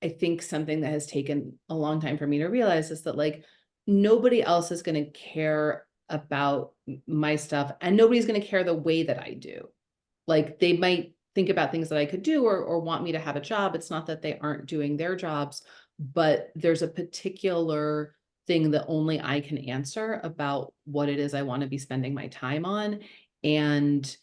I think something that has taken a long time for me to realize is that like nobody else is going to care about my stuff, and nobody's going to care the way that I do. Like they might think about things that I could do or want me to have a job. It's not that they aren't doing their jobs, but there's a particular thing that only I can answer about what it is I want to be spending my time on. And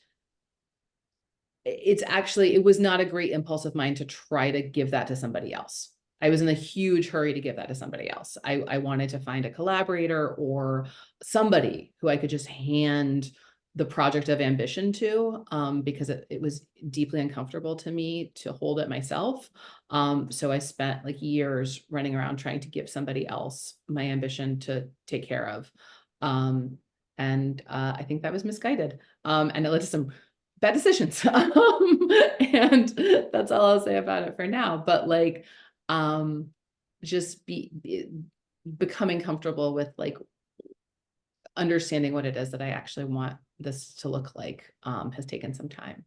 it was not a great impulse of mine to try to give that to somebody else. I was in a huge hurry to give that to somebody else. I wanted to find a collaborator or somebody who I could just hand the project of ambition to, because it was deeply uncomfortable to me to hold it myself. So I spent like years running around trying to give somebody else my ambition to take care of. And I think that was misguided. And it led to some bad decisions. And that's all I'll say about it for now. But like, just becoming comfortable with like understanding what it is that I actually want this to look like, has taken some time.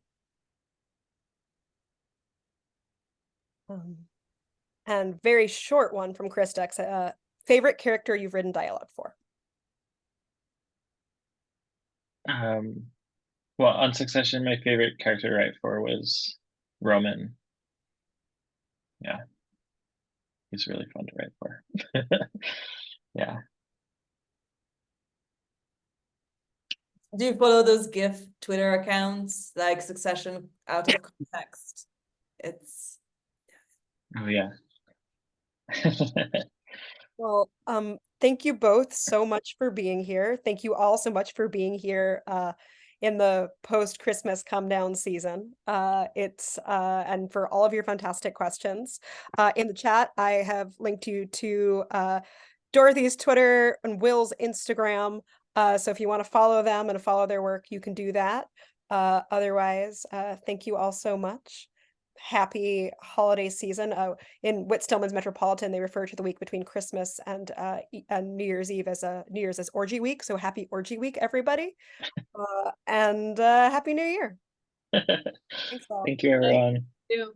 And very short one from Chris Dex. Favorite character you've written dialogue for? Well, on Succession, my favorite character to write for was Roman. Yeah, he's really fun to write for. Yeah. Do you follow those GIF Twitter accounts like Succession out of context? It's Oh yeah. Well, thank you both so much for being here. Thank you all so much for being here in the post-Christmas come down season. And for all of your fantastic questions. In the chat, I have linked you to Dorothy's Twitter and Will's Instagram. So if you want to follow them and follow their work, you can do that. Otherwise, thank you all so much. Happy holiday season. In Whit Stillman's Metropolitan, they refer to the week between Christmas and New Year's Eve as orgy week. So happy orgy week, everybody. And happy New Year. Thanks all. Thank you, everyone. Thank you.